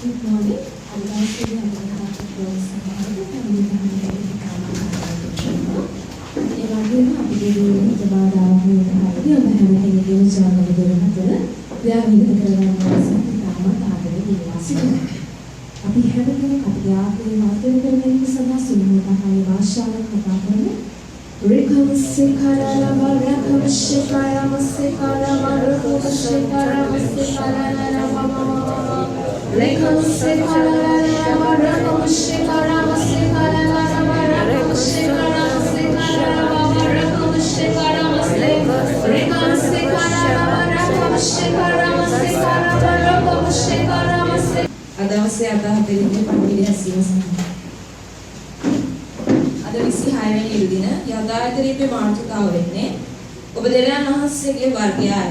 Good morning. I'm Leslie. I'm the heart of Rose Samari. I'm the Adawase අදහතෙන්නේ පණිවිඩය ඇසීම සඳහා. අද 26 වෙනි දින යථාර්ථරීපේ මාතෘකාව වෙන්නේ ඔබ දෙවියන් වහන්සේගේ වර්ගයයි.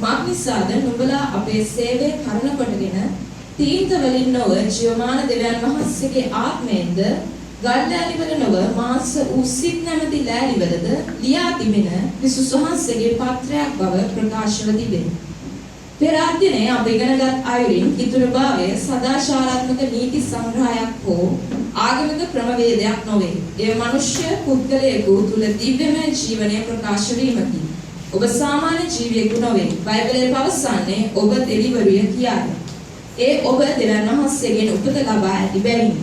මාක් නිසාද නුඹලා අපේ සේවය කරන කොටගෙන තීන්ත වලින් නොව ජීවමාන දෙවියන් වහන්සේගේ ආත්මයෙන්ද ගල්ලෑලිවල නොව මාංශ උසිත නැමැති ලෑලිවලද ලියා තිබෙන ක්‍රිස්තුස් වහන්සේගේ පත්‍රයක් බව ප්‍රකාශව තිබේ. පෙර අධ්‍යයනයේ අප ඉගෙනගත් අයුරින් ඉතුරුභාවය සදාචාරාත්මක නීති සංග්‍රහයක් හෝ ආගමික ක්‍රමවේදයක් නොවේ. ඒ මනුෂ්‍ය පුද්ගලයෙකු තුල දිව්‍යමය ජීවනය ප්‍රකාශ වීමකි. ඔබ සාමාන්‍ය ජීවියෙකු නොවේ. බයිබලයේ පවසන්නේ ඔබ දෙවිවරුය කියාය. ඒ ඔබ දෙවියන් වහන්සේගෙන් උපත ලබා ඇති බැවිනි.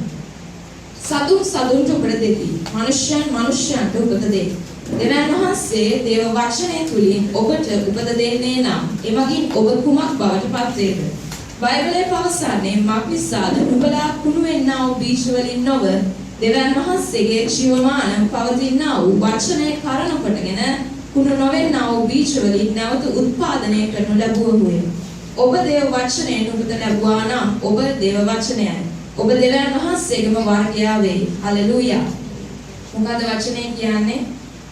සතුන් සතුන්ට උපත දෙති. මනුෂ්‍යයන් මනුෂ්‍යයන්ට උපත දෙති. දෙවියන් වහන්සේ දේව වචනය තුලින් ඔබට උපත දෙන්නේ නම් එමගින් ඔබ කුමක් බවට පත් වේද? බයිබලයේ පවසන්නේ මක් නිසාද නුඹලා කුණු වෙන්නා වූ බීජ වලින් නොව දෙවියන් වහන්සේගේ ජීවමාන පවතිනා වූ වචනය කරන කොටගෙන කුණු නොවෙන්නා වූ බීජ වලින් නැවත උත්පාදනය කරනු ලැබුවෝය. ඔබ දේව වචනයෙන් උපත ලැබුවා නම් ඔබ දේව වචනයයි. ඔබ දෙවියන් වහන්සේගේම වර්ගයා වෙයි. හලෙලූයා. මොකද වචනය කියන්නේ?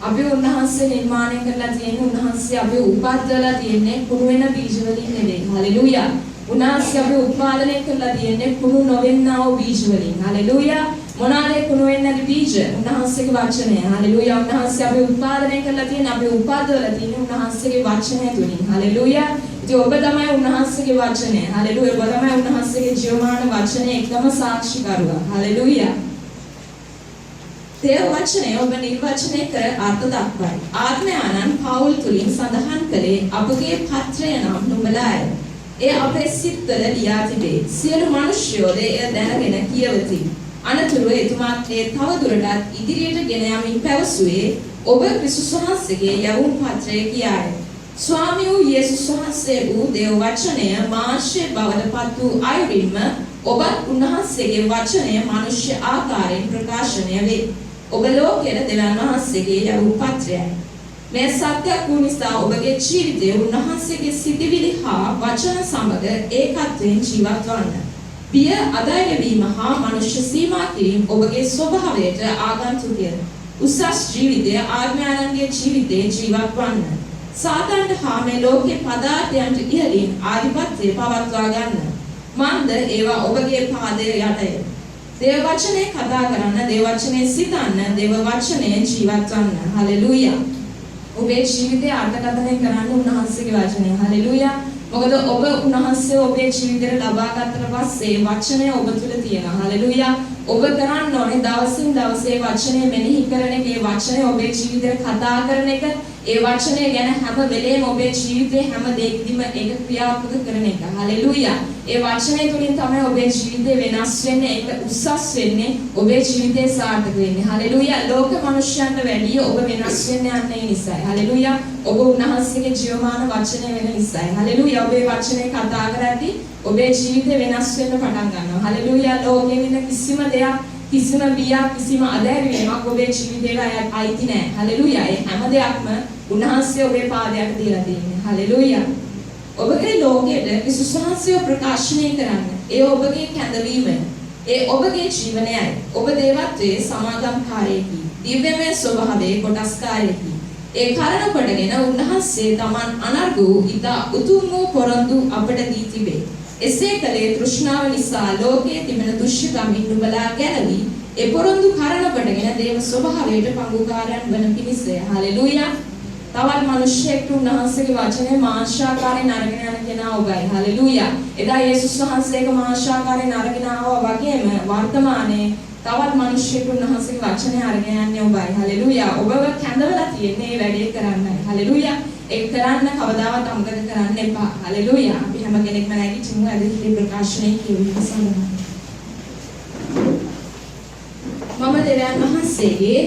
අපි උන්වහන්සේ නිර්මාණය කරලා තියෙන්නේ උන්වහන්සේ අපි උපද්දලා තියෙන්නේ කුණු වෙන බීජ වලින් නෙවෙයි. හලෙලූයා. උන්වහන්සේ අපි උත්පාදනය කරලා තියෙන්නේ කුණු නොවෙන්නා වූ බීජ වලින්. හලෙලූයා. මොනවාද කුණු වෙන්නේ නැති බීජ? උන්වහන්සේගේ වචනය. හලෙලූයා. උන්වහන්සේ අපි උත්පාදනය කරලා තියෙන්නේ අපි උපද්දලා තියෙන්නේ උන්වහන්සේගේ වචනය තුලින්. හලෙලූයා. ඉතින් ඔබ තමයි උන්වහන්සේගේ වචනය. හලෙලූයා. ඔබ තමයි උන්වහන්සේගේ ජීවමාන වචනේ එකම සාක්ෂිකරුවා. හලෙලූයා. දේව වචනය ඔබ නිර්වචනය කර අර්ථ දක්වයි. ආත්මයානන් පවුල් තුලින් සඳහන් කළේ අපගේ පත්‍රය නම් නුඹලාය. ඒ අපේ සිත්වල ලියා තිබේ. සියලු මිනිස්යෝද එය දැනගෙන කියවති. අනතුරුව එතුමාත් ඒ තවදුරටත් ඉදිරියට ගෙන යමින් පැවසුවේ ඔබ ක්‍රිස්තුස් වහන්සේගේ යවුම් පත්‍රය කියාය. ස්වාමී වූ යේසුස් වහන්සේ වූ දේව වචනය මාංශය බවට පත් වූ අයුරින්ම ඔබත් උන්වහන්සේගේ වචනය මනුෂ්‍ය ආකාරයෙන් ප්‍රකාශනය වේ. ඔබ ලෝකයේ දෙවියන් වහන්සේගේ යවුම් පත්‍රයයි. මේ සත්‍යයක් වූ නිසා ඔබගේ ජීවිතය උන්වහන්සේගේ සිටිවිලි හා වචන සමග ඒකත්වයෙන් ජීවත් වන්න. බිය අධෛර්ය වීම හා මනුෂ්‍ය සීමා කිරීම ඔබගේ ස්වභාවයට ආගන්තුකය. උසස් ජීවිතය ආත්මයන්ගේ ජීවිතයේ ජීවත් වන්න. සාතන්ට හා මේ ලෝකේ පදාර්ථයන්ට ඉහළින් ආධිපත්‍ය පවත්වා ගන්න. මන්ද ඒවා ඔබගේ පාදයේ යටය. දේව වචනේ කතා කරන්න, දේව වචනේ සිතන්න, දේව වචනේ ජීවත් වන්න. හලෙලූයා. ඔබේ ජීවිතය අර්ථකථනය කරන්න උන්වහන්සේගේ වචනේ. හලෙලූයා. මොකද ඔබ උන්වහන්සේ ඔබේ ජීවිතයට ලබා ගන්නට පස්සේ වචනය ඔබ තුල තියෙනවා. හලෙලූයා. ඔබ කරන්න ඕනේ දවසින් දවසේ වචනේ මෙනෙහි කරන එක, ඒ වචනේ ඔබේ ජීවිතයට කතා කරන එක, ඒ වචනය ගැන හැම වෙලේම ඔබේ ජීවිතේ හැම දෙයකදීම ඒක ක්‍රියාත්මක කරන එක. හලෙලූයා. ඒ වචනය තුලින් තමයි ඔබේ ජීවිතේ වෙනස් වෙන්නේ, ඒක උසස් වෙන්නේ, ඔබේ ජීවිතේ සාර්ථක වෙන්නේ. හලෙලූයා. ලෝක මනුෂ්‍යයන්ට වැඩිය ඔබ වෙනස් වෙන්න යන්නේ නිසායි. හලෙලූයා. ඔබ උන්වහන්සේගේ ජීවමාන වචනය වෙන නිසායි. හලෙලූයා. ඔබේ වචනේ කතා කරද්දී ඔබේ ජීවිතේ වෙනස් වෙන්න පටන් ගන්නවා. හලෙලූයා. ලෝකයේ වෙන කිසිම දෙයක්, කිසිම බියක්, කිසිම අධෛර්යයක් ඔබේ ජීවිතේට අයිති නැහැ. හලෙලූයා. ඒ හැම දෙයක්ම උන්වහන්සේ ඔබේ පාදයට දීලා තියෙනවා. හලෙලූයා. ඔබගේ ලෝකයට ක්‍රිස්තුස් වහන්සේව ප්‍රකාශනය කරන්න. ඒ ඔබගේ කැඳවීමයි. ඒ ඔබගේ ජීවනයයි. ඔබ දේවත්වයේ සමාගම්කාරයෙකි. දිව්‍යමය ස්වභාවයේ කොටස්කාරයෙකි. ඒ කරන කොටගෙන උන්වහන්සේ තමන් අනර්ග වූ ඉතා උතුම් වූ පොරොන්දු අපට දී තිබේ. එසේ කලේ තෘෂ්ණාව නිසා ලෝකයේ තිබෙන දුෂ්ටකමින් නුඹලා ගැලවි ඒ පොරොන්දු කරන කොටගෙන දේව ස්වභාවයට පංගුකාරයන් වන පිණිසය. හලෙලූයා. තවත් මිනිස්සෙක්ට උන්වහන්සේගේ වචනේ මාංශාකාරයෙන් අරගෙන යන කෙනා ඔබයි. හලෙලූයා. එදා යේසුස් වහන්සේක මාංශාකාරයෙන් අරගෙන ආවා වගේම වර්තමානයේ තවත් මිනිස්සෙක්ට උන්වහන්සේගේ වචනේ අරගෙන යන්නේ ඔබයි. හලෙලූයා. ඔබව කැඳවලා තියෙන්නේ මේ වැඩේ කරන්නයි. හලෙලූයා. ඒක කරන්න කවදාවත් අමතක කරන්න එපා. හලෙලූයා. අපි හැම කෙනෙක්ම නැගිටිමු අදිටි ප්‍රකාශනයේ කියවීම සඳහා. මම දෙවියන් වහන්සේගේ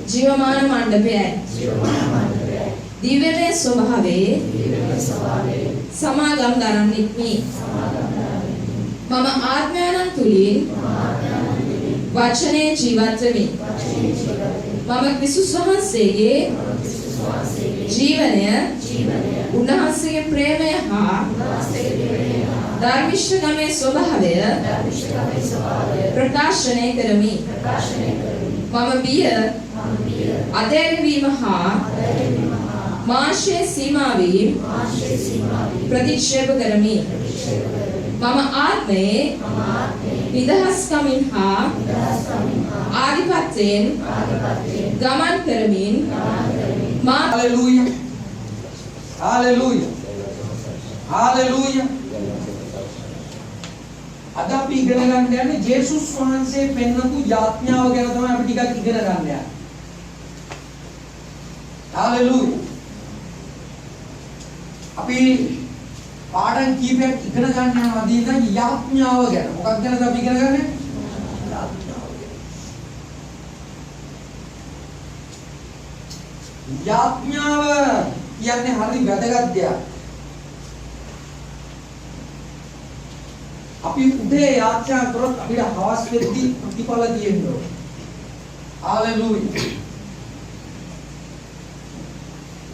ජීවමාන මණ්ඩපයයි. දිව්‍යමය ස්වභාවයේ සමාගම් දරන්නෙක්මි. මම ආත්මයන් තුලින් වචනේ ජීවත් වෙමි. මම ක්‍රිස්තුස් වහන්සේගේ ජීවනය උන්වහන්සේගේ ප්‍රේමය හා ධර්මිෂ්ඨකමේ ස්වභාවය ප්‍රකාශනය කරමි. මම බිය අධෛර්යවීම හා මාංශයේ සීමා වීම ප්‍රතික්ෂේප කරමි. මම ආත්මයේ නිදහස්කමින් හා ආධිපත්‍යයෙන් ගමන් කරමින් Hallelujah. Hallelujah. Hallelujah. අද අපි ඉගෙන ගන්න යන්නේ ජේසුස් වහන්සේ පෙන්වපු යාඥාව ගැන තමයි අපි ටිකක් ඉගෙන ගන්න යන්නේ. Hallelujah. අපි පාඩම් කීපයක් ඉගෙන ගන්න යනවා අද යාඥාව ගැන. මොකක්ද ගැනද අපි ඉගෙන ගන්නේ? යාඥාව කියන්නේ හරි වැදගත් දෙයක්. අපි උදේ යාඥා කරොත් අපිට හවස් වෙද්දී ප්‍රතිඵල තියෙනවා. හalleluya.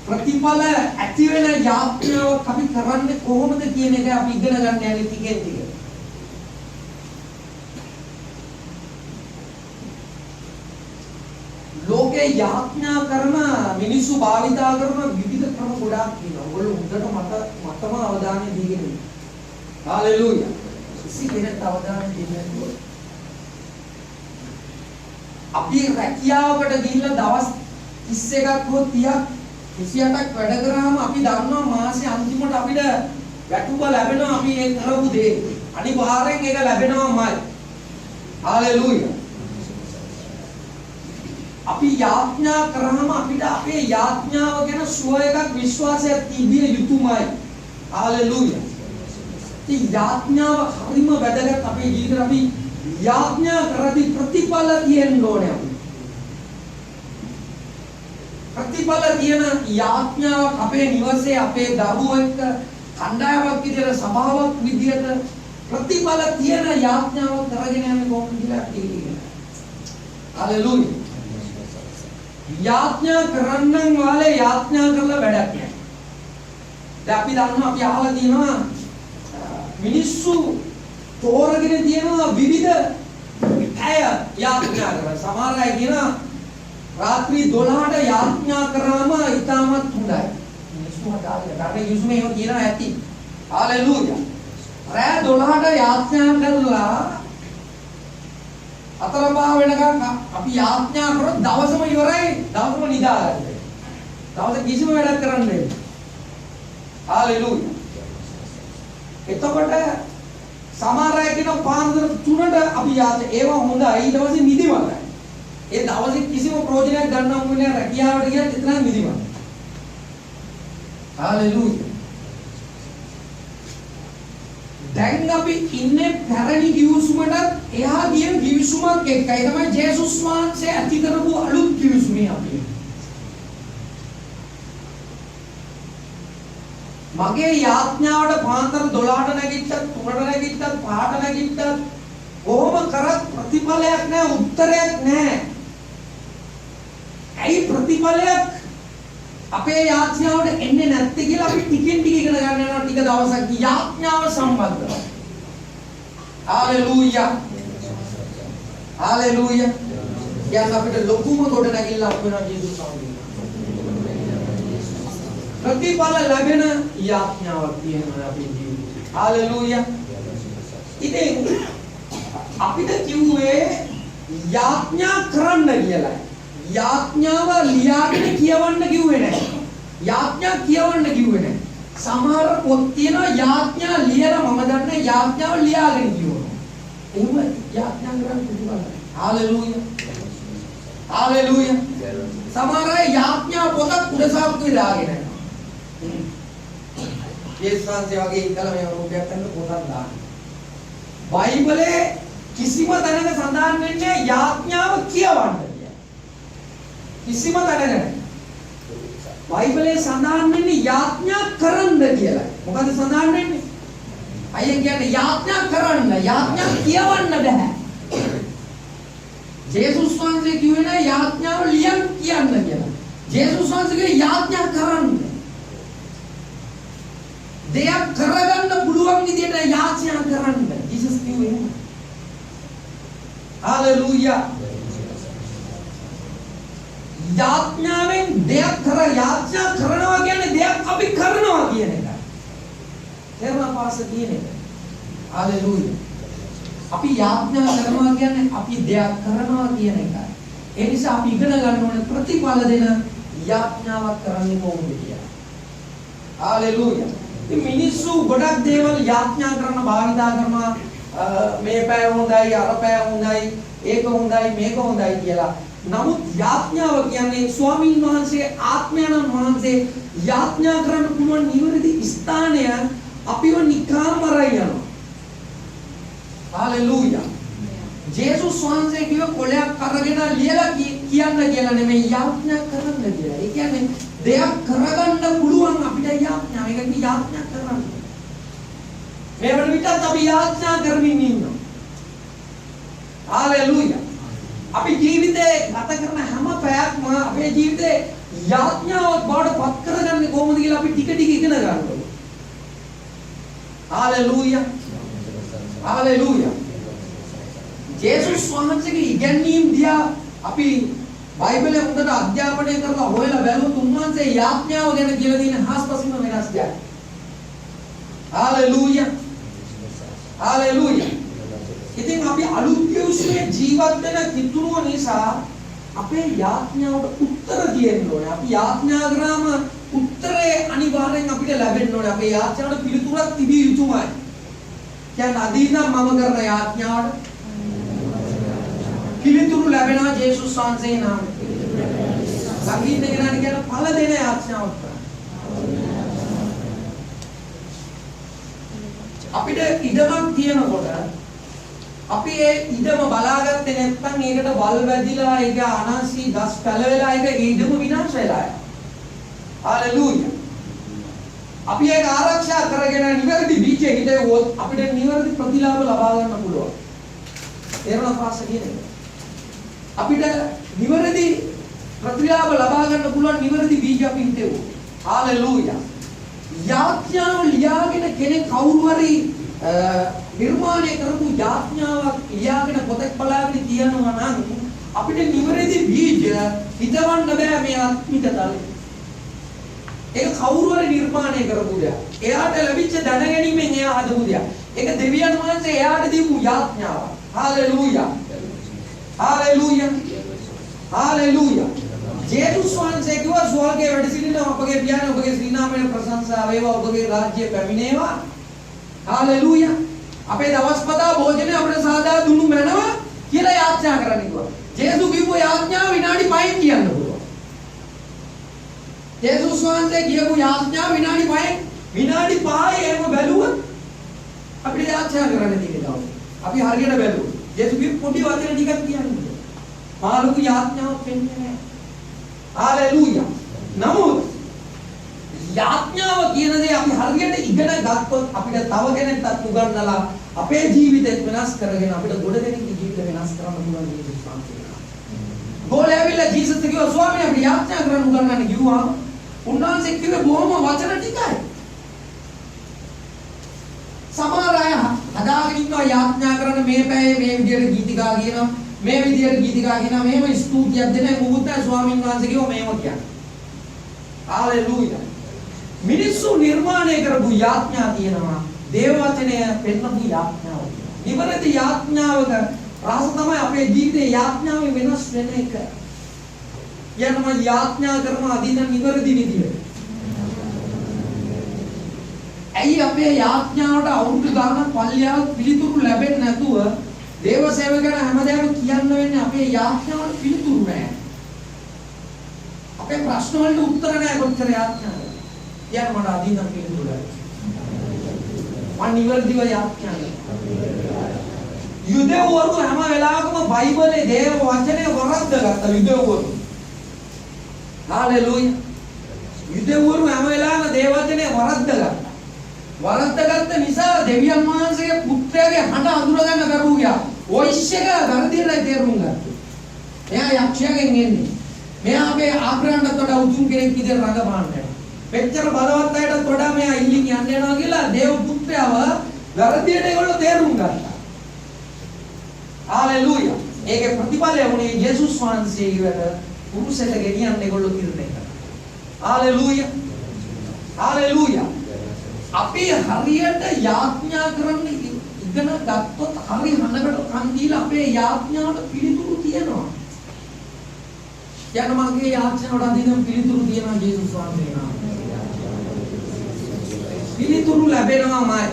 ප්‍රතිඵල ඇති වෙන යාඥාවක් අපි කරන්නේ කොහොමද කියන එක අපි ඉගෙන ගන්න යන්නේ ටිකෙන් ටික. ලෝකේ යාඥා කරන මිනිස්සු භාවිතා කරන විවිධ ක්‍රම ගොඩාක් තියෙනවා. ඔයගොල්ලෝ හොඳට මතම අවධානය දීගෙන ඉන්න. හalleluya. සිහිනෙන් අවධානය දෙන්න. අපි රැකියාවකට ගිහිල්ලා දවස් 31ක් හෝ 30ක් 28ක් වැඩ කරාම අපි දන්නවා මාසේ අන්තිමට අපිට වැටුප ලැබෙනවා අපි ඒ කරපු දේ. අනිවාර්යෙන් ඒක ලැබෙනවාමයි. හalleluya. අපි යාඥා කරාම අපිට අපේ යාඥාව ගැන සුව එකක් විශ්වාසයක් තිබිය යුතුමයි. හalleluya. ඉතින් යාඥාව හරිම වැදගත් අපේ ජීවිතේ. අපි යාඥා කරද්දී ප්‍රතිඵල තියෙන්න ඕනේ. ප්‍රතිඵල තියෙන යාඥාවක් අපේ නිවසේ අපේ දරුවෝ එක්ක කණ්ඩායමක් විදියට සභාවක් විදියට ප්‍රතිඵල තියෙන යාඥාවක් කරගෙන යන්නේ කොහොමද කියලා අපි ඉගෙනගන්න. හalleluya. යාඥා කරන්නන් වාලේ යාඥා කරලා වැඩක් නැහැ. දැන් අපි දන්නවා අපි අහලා තියෙනවා මිනිස්සු තෝරගෙන තියෙනවා විවිධ ඇය යාඥා කරන. සමහර අය කියනවා රාත්‍රී 12ට යාඥා කරාම ඉතාමත් හොඳයි. මිනිස්සු හදාගෙන ගන්න යුසුම එහෙම කියනවා ඇති. හalleluya. රෑ 12ට යාඥා කරලා අතරපා වෙනකන් අපි යාඥා කරොත් දවසම ඉවරයි. දවසම නිදාගන්න. දවස් කිසිම වැඩක් කරන්න බැහැ. හalleluya. එතකොට සමහර අය කියන පාන්දර 3ට අපි ඒවා හොඳයි. ඊට පස්සේ නිදිමතයි. ඒ දවසේ කිසිම ප්‍රයෝජනයක් ගන්න ඕනේ නැහැ. රැකියාවට ගියත් එතන නිදිමත. හalleluya. දැන් අපි ඉන්නේ පැරණි කිවිසුමට එහා ගිය කිවිසුමක් එක්කයි තමයි ජේසුස් වහන්සේ ඇති කරපු අලුත් කිවිසුමේ අපි. මගේ යාඥාවට පාන්දර 12ට නැගිට්ටත් 3ට නැගිට්ටත් 5ට නැගිට්ටත් කොහොම කරත් ප්‍රතිඵලයක් නැහැ, උත්තරයක් නැහැ. ඇයි ප්‍රතිඵලයක් අපේ යාඥාවට එන්නේ නැත්තේ කියලා අපි ටිකෙන් ටික ඉගෙන ගන්න යනවා. ටික දවසක් යාඥාව සම්බන්ධව. හalleluya. හalleluya. යන්න අපිට ලොකුම කොට නැගිලා අප වෙනවා ජේසුස් වහන්සේ. ප්‍රතිඵල ලැබෙන යාඥාවක් තියෙනවා අපේ ජීවිතේ. හalleluya. ඉතින් අපිට කිව්වේ යාඥා කරන්න කියලා. යාඥාව ලියාගෙන කියවන්න කිව්වේ නැහැ. යාඥා කියවන්න කිව්වේ නැහැ. සමහර පොත් තියෙනවා යාඥා ලියලා මම දන්නේ යාඥාව ලියාගෙන කියවනවා. එහෙම යාඥා කරන්න පුළුවන්. හාලෙලූයා. හාලෙලූයා. සමහර අය යාඥා පොතක් උඩසාක්කුවේ දාගෙන යනවා. ඒස්වාන්සේ වගේ ඉඳලා මේ රූපයක් ගන්න පොතක් දාන්න. බයිබලයේ කිසිම තැනක සඳහන් වෙන්නේ යාඥාව කියවන්න කියලා. කිසිම තැනක නැහැ. බයිබලයේ සඳහන් වෙන්නේ යාඥා කරන්න කියලා. මොකද සඳහන් වෙන්නේ? අයියා කියන්නේ යාඥා කරන්න, යාඥා කියවන්න බෑ. ජේසුස් වහන්සේ කිව්වේ නෑ යාඥාව ලියන්න කියන්න කියලා. ජේසුස් වහන්සේ කිව්වේ යාඥා කරන්න. දෙයක් කරගන්න පුළුවන් විදියට යාඥා කරන්න. ජීසස් කිව්වේ එහෙම. හalleluya. යාඥාවෙන් දෙයක් යාඥා කරනවා කියන්නේ දෙයක් අපි කරනවා කියන එක. තේරුණා පාස කියන එක. හalleluya. අපි යාඥා කරනවා කියන්නේ අපි දෙයක් කරනවා කියන එකයි. ඒ නිසා අපි ඉගෙන ගන්න ඕනේ ප්‍රතිඵල දෙන යාඥාවක් කරන්නේ කොහොමද කියලා. හalleluya. මේ මිනිස්සු ගොඩක් දේවල් යාඥා කරන භාවිතා කරනවා මේ පැය හොඳයි අර පැය හොඳයි ඒක හොඳයි මේක හොඳයි කියලා. නමුත් යාඥාව කියන්නේ ස්වාමීන් වහන්සේ ආත්මයන් වහන්සේ යාඥා කරන්න පුළුවන් නිවැරදි ස්ථානය අපිව නිකාම් අරයි යනවා. හalleluya. ජේසුස් වහන්සේ කිව්ව කොලයක් අරගෙන ලියලා කියන්න කියලා නෙමෙයි යාඥා කරන්න කියලා. ඒ කියන්නේ දෙයක් කරගන්න පුළුවන් අපිට යාඥා. ඒක කියන්නේ යාඥා කරන්න. මේ වල විතරත් අපි යාඥා කරමින් ඉන්නවා. හalleluya. අපි ජීවිතේ ගත කරන හැම පැයක්ම අපේ ජීවිතේ යාඥාවක් බවට පත් කරගන්නේ කොහොමද කියලා අපි ටික ටික ඉගෙන ගන්න ඕනේ. හalleluya. හalleluya. ජේසුස් වහන්සේගේ ඉගැන්වීම් දිහා අපි බයිබලයේ හොඳට අධ්‍යාපනය කරලා හොයලා බැලුවොත් උන්වහන්සේ යාඥාව ගැන කියලා තියෙන හාස්පසින්ම වෙනස් දෙයක්. හalleluya. හalleluya. ඉතින් අපි අලුත් යුෂයේ ජීවත් වෙන කිතුරුව නිසා අපේ යාඥාවට උත්තර දෙන්න ඕනේ. අපි යාඥා කරාම උත්තරේ අනිවාර්යෙන් අපිට ලැබෙන්න ඕනේ. අපේ යාඥාවට පිළිතුරක් තිබිය යුතුමයි. කියන්නේ අදීනම් මම කරන යාඥාවට පිළිතුරු ලැබෙනවා ජේසුස් වහන්සේ නාමයෙන්. සංගීත ගැන කියන ඵල දෙන යාඥාවක්. අපිට ඉඩමක් තියෙනකොට අපි ඒ ඉඩම බලාගත්තේ නැත්නම් ඒකට වල් වැදිලා ඒක අනාසි ගස් පැලවෙලා ඒක ඉඩම විනාශ වෙලා යනවා. හalleluya. අපි ඒක ආරක්ෂා කරගෙන නිවැරදි බීජය හිටවුවොත් අපිට නිවැරදි ප්‍රතිලාභ ලබා ගන්න පුළුවන්. ඒරණ පාස කියන්නේ. අපිට නිවැරදි ප්‍රතිලාභ ලබා ගන්න පුළුවන් නිවැරදි බීජ අපි හිටවුවොත්. හalleluya. යාඥාව ලියාගෙන කෙනෙක් කවුරු හරි නිර්මාණය කරපු යාඥාවක් ලියාගෙන පොතක් බලාගෙන තියනවා නම් අපිට නිවැරදි බීජ හිතවන්න බෑ මේ ආත්මික තලෙ. ඒක කවුරු හරි නිර්මාණය කරපු දෙයක්. එයාට ලැබිච්ච දැනගැනීමෙන් එයා හදපු දෙයක්. ඒක දෙවියන් වහන්සේ එයාට දීපු යාඥාවක්. හalleluya. හalleluya. හalleluya. ජේසුස් වහන්සේ කිව්වා ස්වර්ගයේ වැඩ සිටින අපගේ පියාණන් ඔබගේ ශ්‍රී නාමයෙන් ප්‍රශංසා වේවා ඔබගේ රාජ්‍ය පැමිණේවා. හalleluya. අපේ දවස්පතා භෝජනේ අපිට සාදා දුන්නු මැනව කියලා යාඥා කරන්න කිව්වා. ජේසුස් කිව්ව යාඥාව විනාඩි 5න් කියන්න පුළුවන්. ජේසුස් වහන්සේ කියපු යාඥාව විනාඩි 5න් විනාඩි 5 එහෙම බැලුවොත් අපිට යාඥා කරන්න තියෙනවා. අපි හරියට බැලුවොත් ජේසුස් කිව්ව පොඩි වචන ටිකක් කියන්නේ. මාළුක යාඥාවක් වෙන්නේ නැහැ. හalleluya. නමුත් යාඥාව කියන දේ අපි හරියට ඉගෙන ගත්තොත් අපිට තව කෙනෙක්ට උගන්වලා අපේ ජීවිතේ වෙනස් කරගෙන අපිට ගොඩ දෙනෙක්ගේ ජීවිත වෙනස් කරන්න පුළුවන් ජීවිත සංකේතය. ගෝලේ ඇවිල්ලා ජීසස් කිව්වා ස්වාමීනි අපි යාඥා කරන්න උගන්වන්න කිව්වා. උන්වහන්සේ කිව්වේ බොහොම වචන ටිකයි. සමහර අය හදාගෙන ඉන්නවා යාඥා කරන මේ පැයේ මේ විදියට ගීතිකා කියනවා. මේ විදියට ගීතිකා කියනවා. මෙහෙම ස්තුතියක් දෙන්නේ මොකද ස්වාමීන් වහන්සේ කිව්වා මේව කියන්නේ. හalleluya. මිනිස්සු නිර්මාණය කරපු යාඥා තියෙනවා. දේව වචනය පෙන්නපු යාඥාව. නිවැරදි යාඥාවක රහස තමයි අපේ ජීවිතේ යාඥාවෙන් වෙනස් වෙන එක. කියනවා මම යාඥා කරනවා අදින නිවැරදි විදියට. ඇයි අපේ යාඥාවට අවුරුදු ගානක් පල්ලියාව පිළිතුරු ලැබෙන්නේ නැතුව දේව සේවකයන් හැමදාම කියන්න වෙන්නේ අපේ යාඥාවට පිළිතුරු නැහැ. අපේ ප්‍රශ්න වලට උත්තර නැහැ කොච්චර යාඥාද. කියන්න මට අදින පිළිතුරු ලැබෙනවා. මම නිවැරදිව යාඥා කරනවා. යුදෙව්වරු හැම වෙලාවකම බයිබලයේ දේව වචනේ වරද්දගත්තා යුදෙව්වරු. හාලෙලූයා. යුදෙව්වරු හැම වෙලාවෙම දේව වචනේ වරද්දගත්තා. වරද්දගත්ත නිසා දෙවියන් වහන්සේගේ පුත්‍රයාගේ හඬ අඳුර ගන්න බැරුව ගියා. වොයිස් එක වැරදිලා තේරුම් ගත්තා. එයා යක්ෂයාගෙන් එන්නේ. මෙයා අපේ ආග්‍රහණයට වඩා උතුම් කෙනෙක් විදිහට රඟපාන්නේ. මෙච්චර බලවත් අයටත් වඩා මෙයා ඉල්ලින් යන්න යනවා කියලා දේව පුත්‍රයාව වැරදියට ඒගොල්ලෝ තේරුම් ගත්තා. හාලෙලූයා. ඒකේ ප්‍රතිඵලය වුණේ යේසුස් වහන්සේ ඉවර පුරුෂයට ගෙනියන්න ඒගොල්ලෝ තීරණය කළා. හාලෙලූයා. හාලෙලූයා. අපි හරියට යාඥා කරන්න ඉගෙන ගත්තොත් හරි හනකට කන් දීලා අපේ යාඥාවට පිළිතුරු තියෙනවා. යන මගේ යාඥාවට අදිනම් පිළිතුරු තියෙනවා ජේසුස් වහන්සේ නම. පිළිතුරු ලැබෙනවාමයි.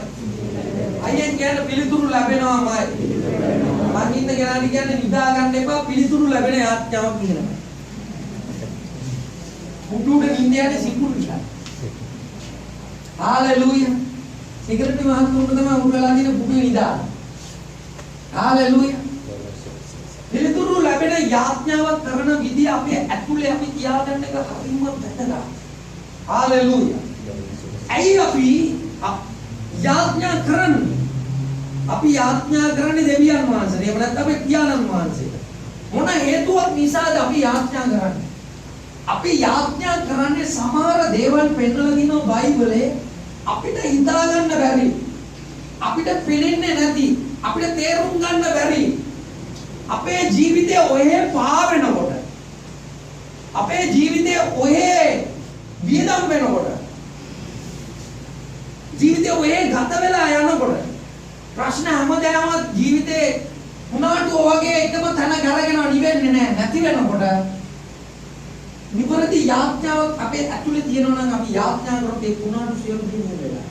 අයියෙන් කියන්නේ පිළිතුරු ලැබෙනවාමයි. මං ඉන්න කෙනාට කියන්නේ නිදා ගන්න එපා පිළිතුරු ලැබෙන යාඥාවක් කියනවා. මුඩුට නිින්දයන්නේ සිකුරු නිසා. හාලෙලූයා. සිගරට් මහත්තුන්ට තමයි උරලා දින පුඩුවේ නිදාන. හාලෙලූයා. පිළිතුරු ලැබෙන යාඥාවක් කරන විදිය අපේ ඇතුලේ අපි තියාගන්න එක හරිම වැදගත්. හාලෙලූයා. ඇයි අපි යාඥා කරන්නේ? අපි යාඥා කරන්නේ දෙවියන් වහන්සේට. එහෙම නැත්නම් අපේ පියාණන් වහන්සේට. මොන හේතුවක් නිසාද අපි යාඥා කරන්නේ? අපි යාඥා කරන්නේ සමහර දේවල් පෙන්නලා දිනවා බයිබලයේ අපිට හිතා ගන්න බැරි. අපිට පෙනෙන්නේ නැති. අපිට තේරුම් ගන්න බැරි. අපේ ජීවිතේ ඔහේ පාවෙනකොට අපේ ජීවිතේ ඔහේ වියදම් වෙනකොට ජීවිතේ ඔහේ ගත වෙලා යනකොට ප්‍රශ්න හැමදාම ජීවිතේ උනාටු වගේ එකම තැන කරගෙන නිවෙන්නේ නැහැ. නැති වෙනකොට නිවැරදි යාඥාවක් අපේ ඇතුලේ තියෙනවා නම් අපි යාඥා කරොත් ඒ උනාටු සියලු දේ වෙලා.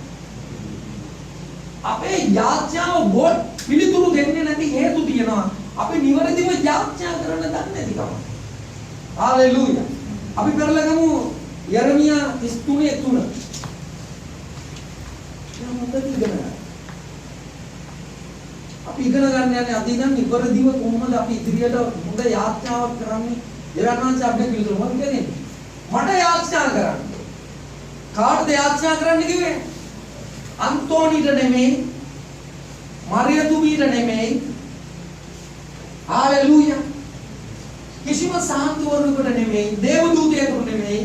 අපේ යාඥාව බොත් පිළිතුරු දෙන්නේ නැති හේතු තියෙනවා. අපි නිවැරදිව යාඥා කරන්න දන්නේ නැතිකම. හාලෙලූයා. අපි පෙරලගමු යරමියා 33:3. අපි ඉගෙන ගන්න යන්නේ අද ඉඳන් නිවැරදිව කොහොමද අපි ඉදිරියට හොඳ යාඥාවක් කරන්නේ? දෙවියන් වහන්සේ අපිට පිළිතුරු මොකද කියන්නේ? මට යාඥා කරන්න. කාටද යාඥා කරන්න කිව්වේ? අන්තෝනිට නෙමෙයි, මරියතුමීට නෙමෙයි. හාලෙලූයා. කිසිම සාන්තුවරයෙකුට නෙමෙයි, දේවදූතයෙකුට නෙමෙයි.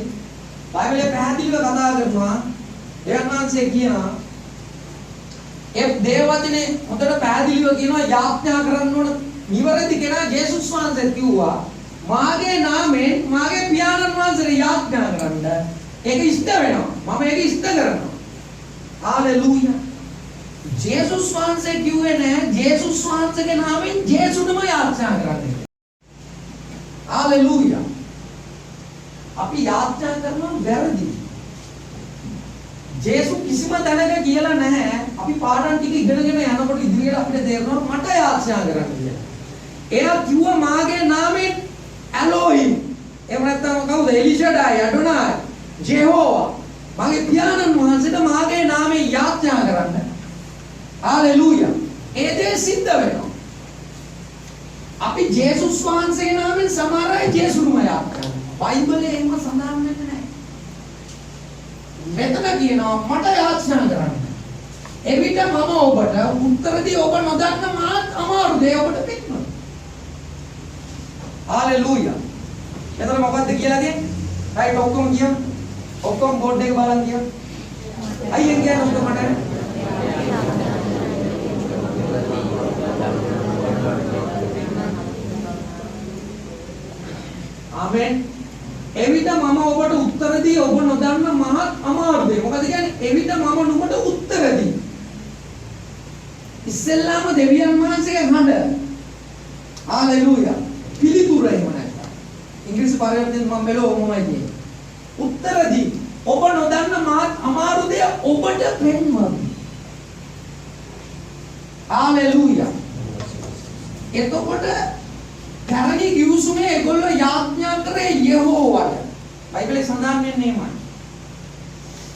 බයිබලයේ පැහැදිලිව කතා කරනවා. දෙවියන් වහන්සේ කියනවා ඒ දේවවචනේ හොඳට පැහැදිලිව කියනවා යාඥා කරන්න ඕන නිවැරදි කෙනා යේසුස් වහන්සේ කිව්වා මාගේ නාමයෙන් මාගේ පියාණන් වහන්සේට යාඥා කරන්න. ඒක ඉෂ්ට වෙනවා. මම ඒක ඉෂ්ට කරනවා. හාලෙලූයා. යේසුස් වහන්සේ කිව්වේ නෑ යේසුස් වහන්සේගේ නාමයෙන් යේසුටම යාඥා කරන්න. හාලෙලූයා. අපි යාඥා කරනවා වැරදි. ජේසුස් කිසිම තැනක කියලා නැහැ. අපි පාඩම් ටික ඉගෙනගෙන යනකොට ඉදිරියට අපිට තේරෙනවා මට යාඥා කරන්න කියලා. එයා කිව්වා මාගේ නාමයෙන් එලෝහිම්. එහෙම නැත්නම් කවුද? එලිෂඩායි, අඩොනායි, ජෙහෝවා. මගේ පියාණන් වහන්සේට මාගේ නාමයෙන් යාඥා කරන්න. හාලෙලූයා. ඒ දේ සිද්ධ වෙනවා. අපි ජේසුස් වහන්සේගේ නාමයෙන් සමහර අය ජේසුස්ම යාඥා කරනවා. බයිබලයේ එහෙම සඳහන් වෙන්නේ නැහැ. මෙතන කියනවා මට යාඥා කරන්න. එවිට මම ඔබට උත්තර දී ඔබ නොදන්න මාත් අමාරු දේ ඔබට පෙන්නනවා. හාලෙලූයා. එතන මොකද්ද කියලා දෙන්නේ? රයිට් ඔක්කොම කියමු. ඔක්කොම බෝඩ් එක බලන් කියමු. අයියෙන් කියන්න ඔක්කොම මට. ආමෙන්. එවිට මම ඔබට උත්තර දී ඔබ නොදන්න මහත් අමාරු දේ. මොකද කියන්නේ? එවිට මම නුඹට උත්තර දී. ඉස්සෙල්ලාම දෙවියන් වහන්සේගේ හඬ. හාලෙලූයා. පිළිතුර එහෙම නැත්නම්. ඉංග්‍රීසි පරිවර්තන මම බැලුවා මොනවයි කියන්නේ. උත්තර දී ඔබ නොදන්න මාත් අමාරු දේ ඔබට පෙන්වමි. හාලෙලූයා. එතකොට පැරණි ගිවිසුමේ ඒගොල්ලෝ යාඥා කරේ යෙහෝවාට. බයිබලයේ සඳහන් වෙන්නේ එහෙමයි.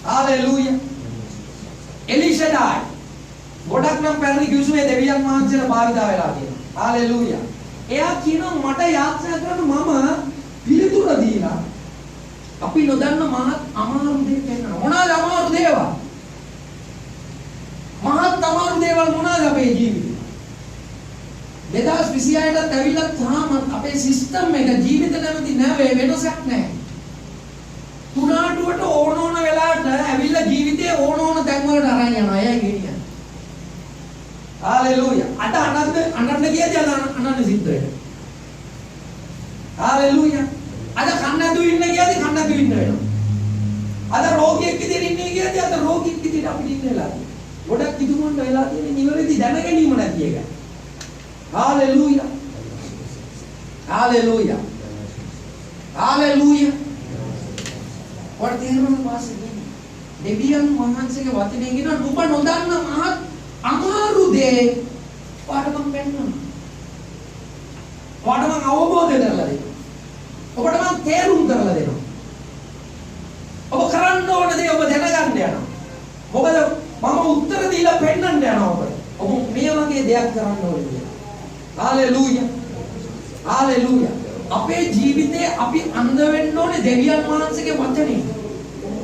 හාලෙලූයා. එලිෂදායි. ගොඩක් නම් පැරණි ගිවිසුමේ දෙවියන් වහන්සේලා භාවිතා වෙලා තියෙනවා. හාලෙලූයා. එයා කියනවා මට යාඥා කරන්න මම පිළිතුර දීලා අපි නොදන්න මහත් අමාරු දේ කියනවා. මොනවාද අමාරු දේවල්? මහත් අමාරු දේවල් මොනවාද අපේ ජීවිතේ? 2026ටත් ඇවිල්ලා තාම අපේ සිස්ටම් එක ජීවිත නැමැති නැවේ වෙනසක් නැහැ. තුනාටුවට ඕන වෙලාවට ඇවිල්ලා ජීවිතේ ඕන තැන් වලට අරන් යනවා. එයා කියන්නේ. හාලෙලූයා. අද අනන්ත කියදී අනන්ත සිද්ධ වෙනවා. හාලෙලූයා. අද කන්නතු ඉන්න කියදී කන්නතු ඉන්න වෙනවා. අද රෝගියෙක් විදිහට ඉන්නේ කියදී අද රෝගියෙක් විදිහට අපිට ඉන්න වෙලා තියෙනවා. ගොඩක් කිතුමුන්ට වෙලා තියෙන නිවැරදි දැනගැනීම නැති එක. හාලෙලූයා. හාලෙලූයා. හාලෙලූයා. වර්තමාන මාසෙදී දෙවියන් වහන්සේගේ වචනේ කියන ඔබ නොදන්න මහත් අමාරු දේ ඔයාලට මම පෙන්නනවා. ඔයාලට මම අවබෝධ කරලා දෙනවා. ඔබට මම තේරුම් කරලා දෙනවා. ඔබ කරන්න ඕන දේ ඔබ දැනගන්න යනවා. මොකද මම උත්තර දීලා පෙන්නන්න යනවා ඔබට. ඔබ මේ වගේ දෙයක් කරන්න ඕනේ කියලා. හාලෙලූයා. හාලෙලූයා. අපේ ජීවිතේ අපි අන්ධ වෙන්න ඕනේ දෙවියන් වහන්සේගේ වචනේ.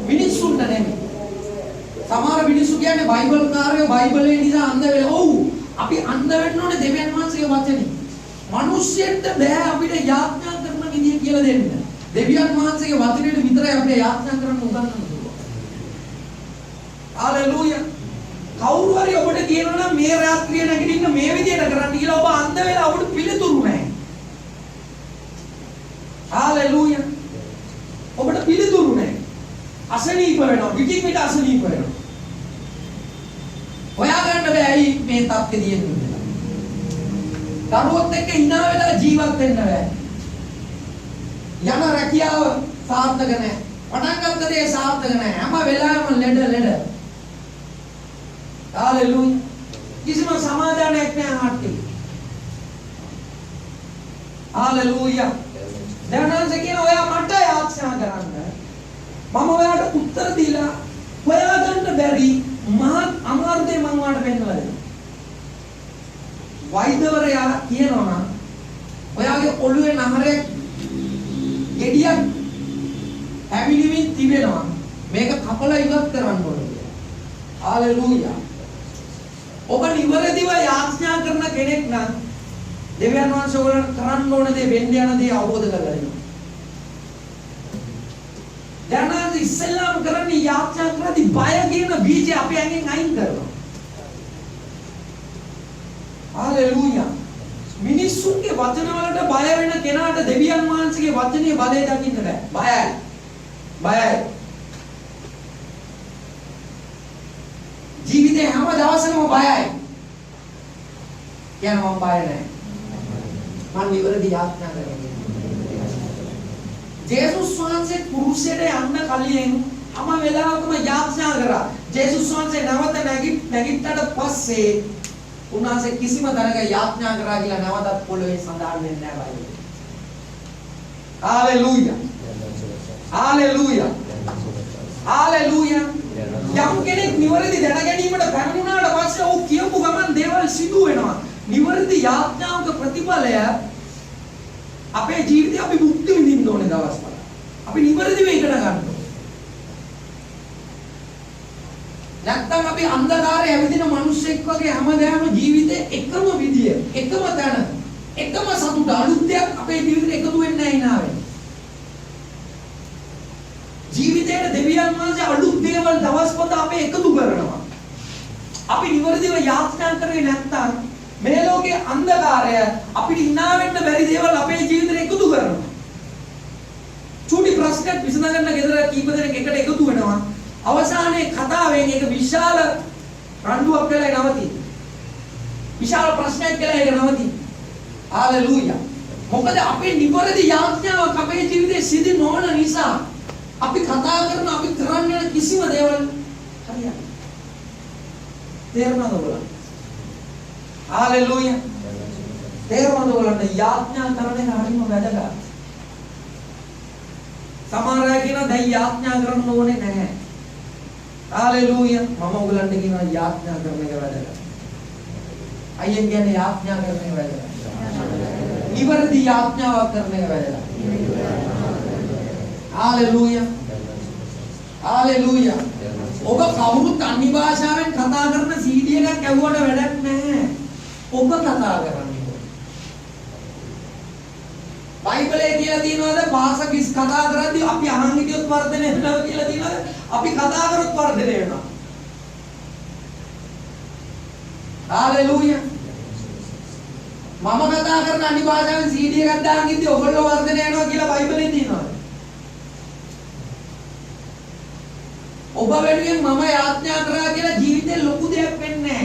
මිනිස්සුන්ට නෙමෙයි. සමහර මිනිස්සු කියන්නේ බයිබල් කාර්යය බයිබලේ නිසා අන්ධ වෙලා. ඔව්. අපි අන්ධ වෙන්න ඕනේ දෙවියන් වහන්සේගේ වචනේ. මිනිස්සුන්ට බෑ අපිට යාඥා කරන විදිය කියලා දෙන්න. දෙවියන් වහන්සේගේ වචනේට විතරයි අපිට යාඥා කරන්න උගන්වන්න පුළුවන්. හාලෙලූයා. කවුරු හරි ඔබට කියනවා නම් මේ රාත්‍රියේ නැගිටින්න මේ විදියට කරන්න කියලා ඔබ අන්ධ වෙලා ඔබට පිළිතුරු නැහැ. හාලෙලූයා. ඔබට පිළිතුරු නැහැ. අසනීප වෙනවා. පිටින් පිට අසනීප වෙනවා. හොයාගන්න බෑ ඇයි මේ තත්ත්වෙ තියෙන්නේ. දරුවොත් එක්ක hina වෙලා ජීවත් වෙන්න බෑ. යන රැකියාව සාර්ථක නැහැ. පටන් ගත්ත දේ සාර්ථක නැහැ. හැම වෙලාවෙම ලෙඩ. හාලෙලූයා. කිසිම සමාදානයක් නැහැ හට්ටි. හාලෙලූයා. දැනන්ස කියන ඔයා මට යාඥා කරන්න. මම ඔයාලට උත්තර දීලා හොයාගන්න බැරි මහත් අමාරු දේ මම ඔයාලට පෙන්නලා දෙනවා. වෛද්‍යවරයා කියනවා නම් ඔයාගේ ඔළුවේ නහරේ ගෙඩියක් ඇවිලිමින් තිබෙනවා. මේක කපලා ඉවත් කරන්න ඕනේ කියලා. හාලෙලූයා. ඔබ නිවැරදිව යාඥා කරන කෙනෙක් නම් දෙවියන් වහන්සේ ඔයාලට කරන්න ඕන දේ වෙන්න යන දේ අවබෝධ කරගන්න වෙනවා. දැන් ඉස්සෙල්ලාම කරන්නේ යාඥා කරද්දී බය කියන බීජය අපේ ඇඟෙන් අයින් කරනවා. හාලෙලූයා. මිනිස්සුන්ගේ වචන වලට බය වෙන කෙනාට දෙවියන් වහන්සේගේ වචනේ බලය දකින්න බෑ. බයයි. ජීවිතේ හැම දවසකම බයයි. කියනවා මම බය නැහැ. මම නිවැරදි යාඥා කරනවා. ජේසුස් වහන්සේ කුරුසයට යන්න කලින් හැම වෙලාවකම යාඥා කරා. ජේසුස් වහන්සේ නැවත නැගිට්ටට පස්සේ උන්වහන්සේ කිසිම තැනක යාඥා කරා කියලා නැවතත් පොළවේ සඳහන් වෙන්නේ නැහැ බයිබලයේ. හාලෙලූයා. හාලෙලූයා. හාලෙලූයා. යම් කෙනෙක් නිවැරදි දැන ගැනීමට පැමිණුණාට පස්සේ ਉਹ කියපු ගමන් දේවල් සිදු වෙනවා. නිවැරදි යාඥාවක ප්‍රතිඵලය අපේ ජීවිතේ අපි මුක්ති විඳින්න ඕනේ දවස්වල. අපි නිවැරදිව ඉගෙන ගන්න ඕනේ. නැත්තම් අපි අන්ධකාරයේ ඇවිදින මිනිස්සෙක් වගේ හැමදාම ජීවිතේ එකම විදිය, එකම තැන, එකම සතුට අලුත් දෙයක් අපේ ජීවිතේ එකතු වෙන්නේ නැහැ නාවේ. ජීවිතේට දෙවියන් වහන්සේ අලුත් දේවල් දවස්පත අපේ එකතු කරනවා. අපි නිවැරදිව යාඥා කරේ නැත්තම් මේ ලෝකයේ අන්ධකාරය අපිට hina වෙන්න බැරි දේවල් අපේ ජීවිතේට එකතු කරනවා. චූටි ප්‍රශ්නයක් විසඳගන්න ගෙදර කීප දෙනෙක් එකට එකතු වෙනවා. අවසානයේ කතාවෙන් එක විශාල රණ්ඩුවක් වෙලා නවතියි. විශාල ප්‍රශ්නයක් කියලා ඒක නවතියි. හාලෙලූයා. මොකද අපේ නිවැරදි යාඥාවක් අපේ ජීවිතේ සිදු නොවන නිසා අපි කතා කරන අපි කරන්න යන කිසිම දේවල් හරියන්නේ. තේරුණාද ඔයාලට? හalleluya. තේරුණාද ඔයාලට? යාඥා කරන එක හරිම වැදගත්. සමහර අය කියනවා දැන් යාඥා කරන්න ඕනේ නැහැ. හalleluya. මම ඔයගලන්ට කියනවා යාඥා කරන එක වැදගත්. අයියෙන් කියන්නේ යාඥා කරන එක වැදගත්. නිවැරදි යාඥාවක් කරන එක වැදගත්. හalleluya. හalleluya. ඔබ කවුරුත් අන්‍ය භාෂාවෙන් කතා කරන CD එකක් ඇහුවට වැඩක් නැහැ. ඔබ කතා කරන්නේ. බයිබලයේ කියලා තියෙනවාද භාෂා කතා කරද්දී අපි අහන් හිටියොත් වර්ධනය වෙනවා කියලා තියෙනවාද? අපි කතා කරොත් වර්ධනය වෙනවා. හalleluya. මම කතා කරන අන්‍ය භාෂාවෙන් CD එකක් දාන් ඉද්දී ඔයගොල්ලෝ වර්ධනය වෙනවා කියලා බයිබලයේ තියෙනවාද? ඔබ වෙනුවෙන් මම යාඥා කරා කියලා ජීවිතේ ලොකු දෙයක් වෙන්නේ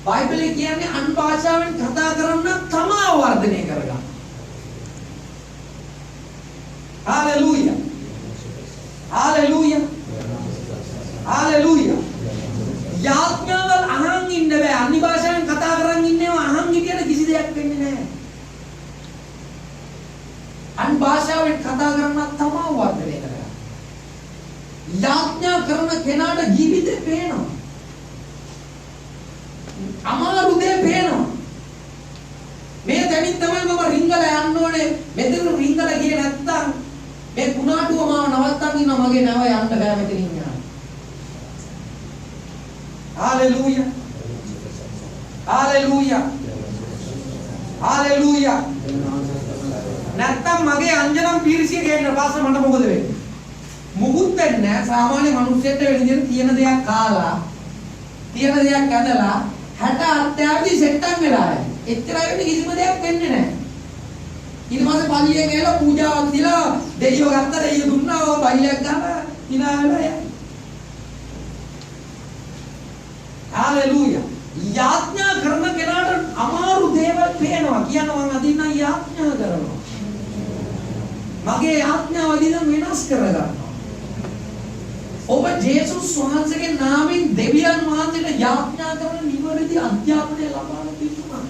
නැහැ. බයිබලයේ කියන්නේ අන් භාෂාවෙන් කතා කරන්න තමා වර්ධනය කරගන්න. හalleluya. හalleluya. හalleluya. යාඥාවල් අහන් ඉන්න බෑ. අන්‍ය භාෂාවෙන් කතා කරන් ඉන්නේවා අහන් හිටියට කිසි දෙයක් වෙන්නේ නැහැ. අන් භාෂාවෙන් කතා කරන්න තමා වර්ධනය කරගන්න. යාඥා කරන කෙනාට ජීවිතේ පේනවා. අමාරු දේ පේනවා. මේ තැනින් තමයි මම රිංගලා යන්න ඕනේ. මෙතන රිංගලා ගියේ නැත්තම් මේ කුණාටුව මාව නවත්තන් ඉන්න මගේ නැව යන්න බෑ මෙතනින් යන්න. හalleluya. හalleluya. හalleluya. නැත්තම් මගේ අංජනම් පීරිසිය ගේන්න පස්සේ මට මොකද වෙන්නේ? මුකුත් වෙන්නේ නැහැ. සාමාන්‍ය මිනිස්සුන්ට වෙන විදිහට තියෙන දෙයක් කාලා තියෙන දෙයක් ඇදලා 60 70 සෙට්ටම් වෙලා යයි. එච්චර වෙන්නේ කිසිම දෙයක් වෙන්නේ නැහැ. ඊට පස්සේ පල්ලියෙන් ගිහලා පූජාවක් දීලා දෙයියෝ ගත්තා දෙයියෝ දුන්නා ඔය බයිලයක් ගහලා hina වෙලා යයි. හalleluya. යාඥා කරන කෙනාට අමාරු දේවල් පේනවා. කියනවා මම අදින්න යාඥා කරනවා. මගේ යාඥාව අදින්න වෙනස් කරගන්නවා. ඔබ ජේසුස් වහන්සේගේ නාමයෙන් දෙවියන් වහන්සේට යාඥා කරන නිවැරදි අධ්‍යාපනය ලබා ගන්නවා.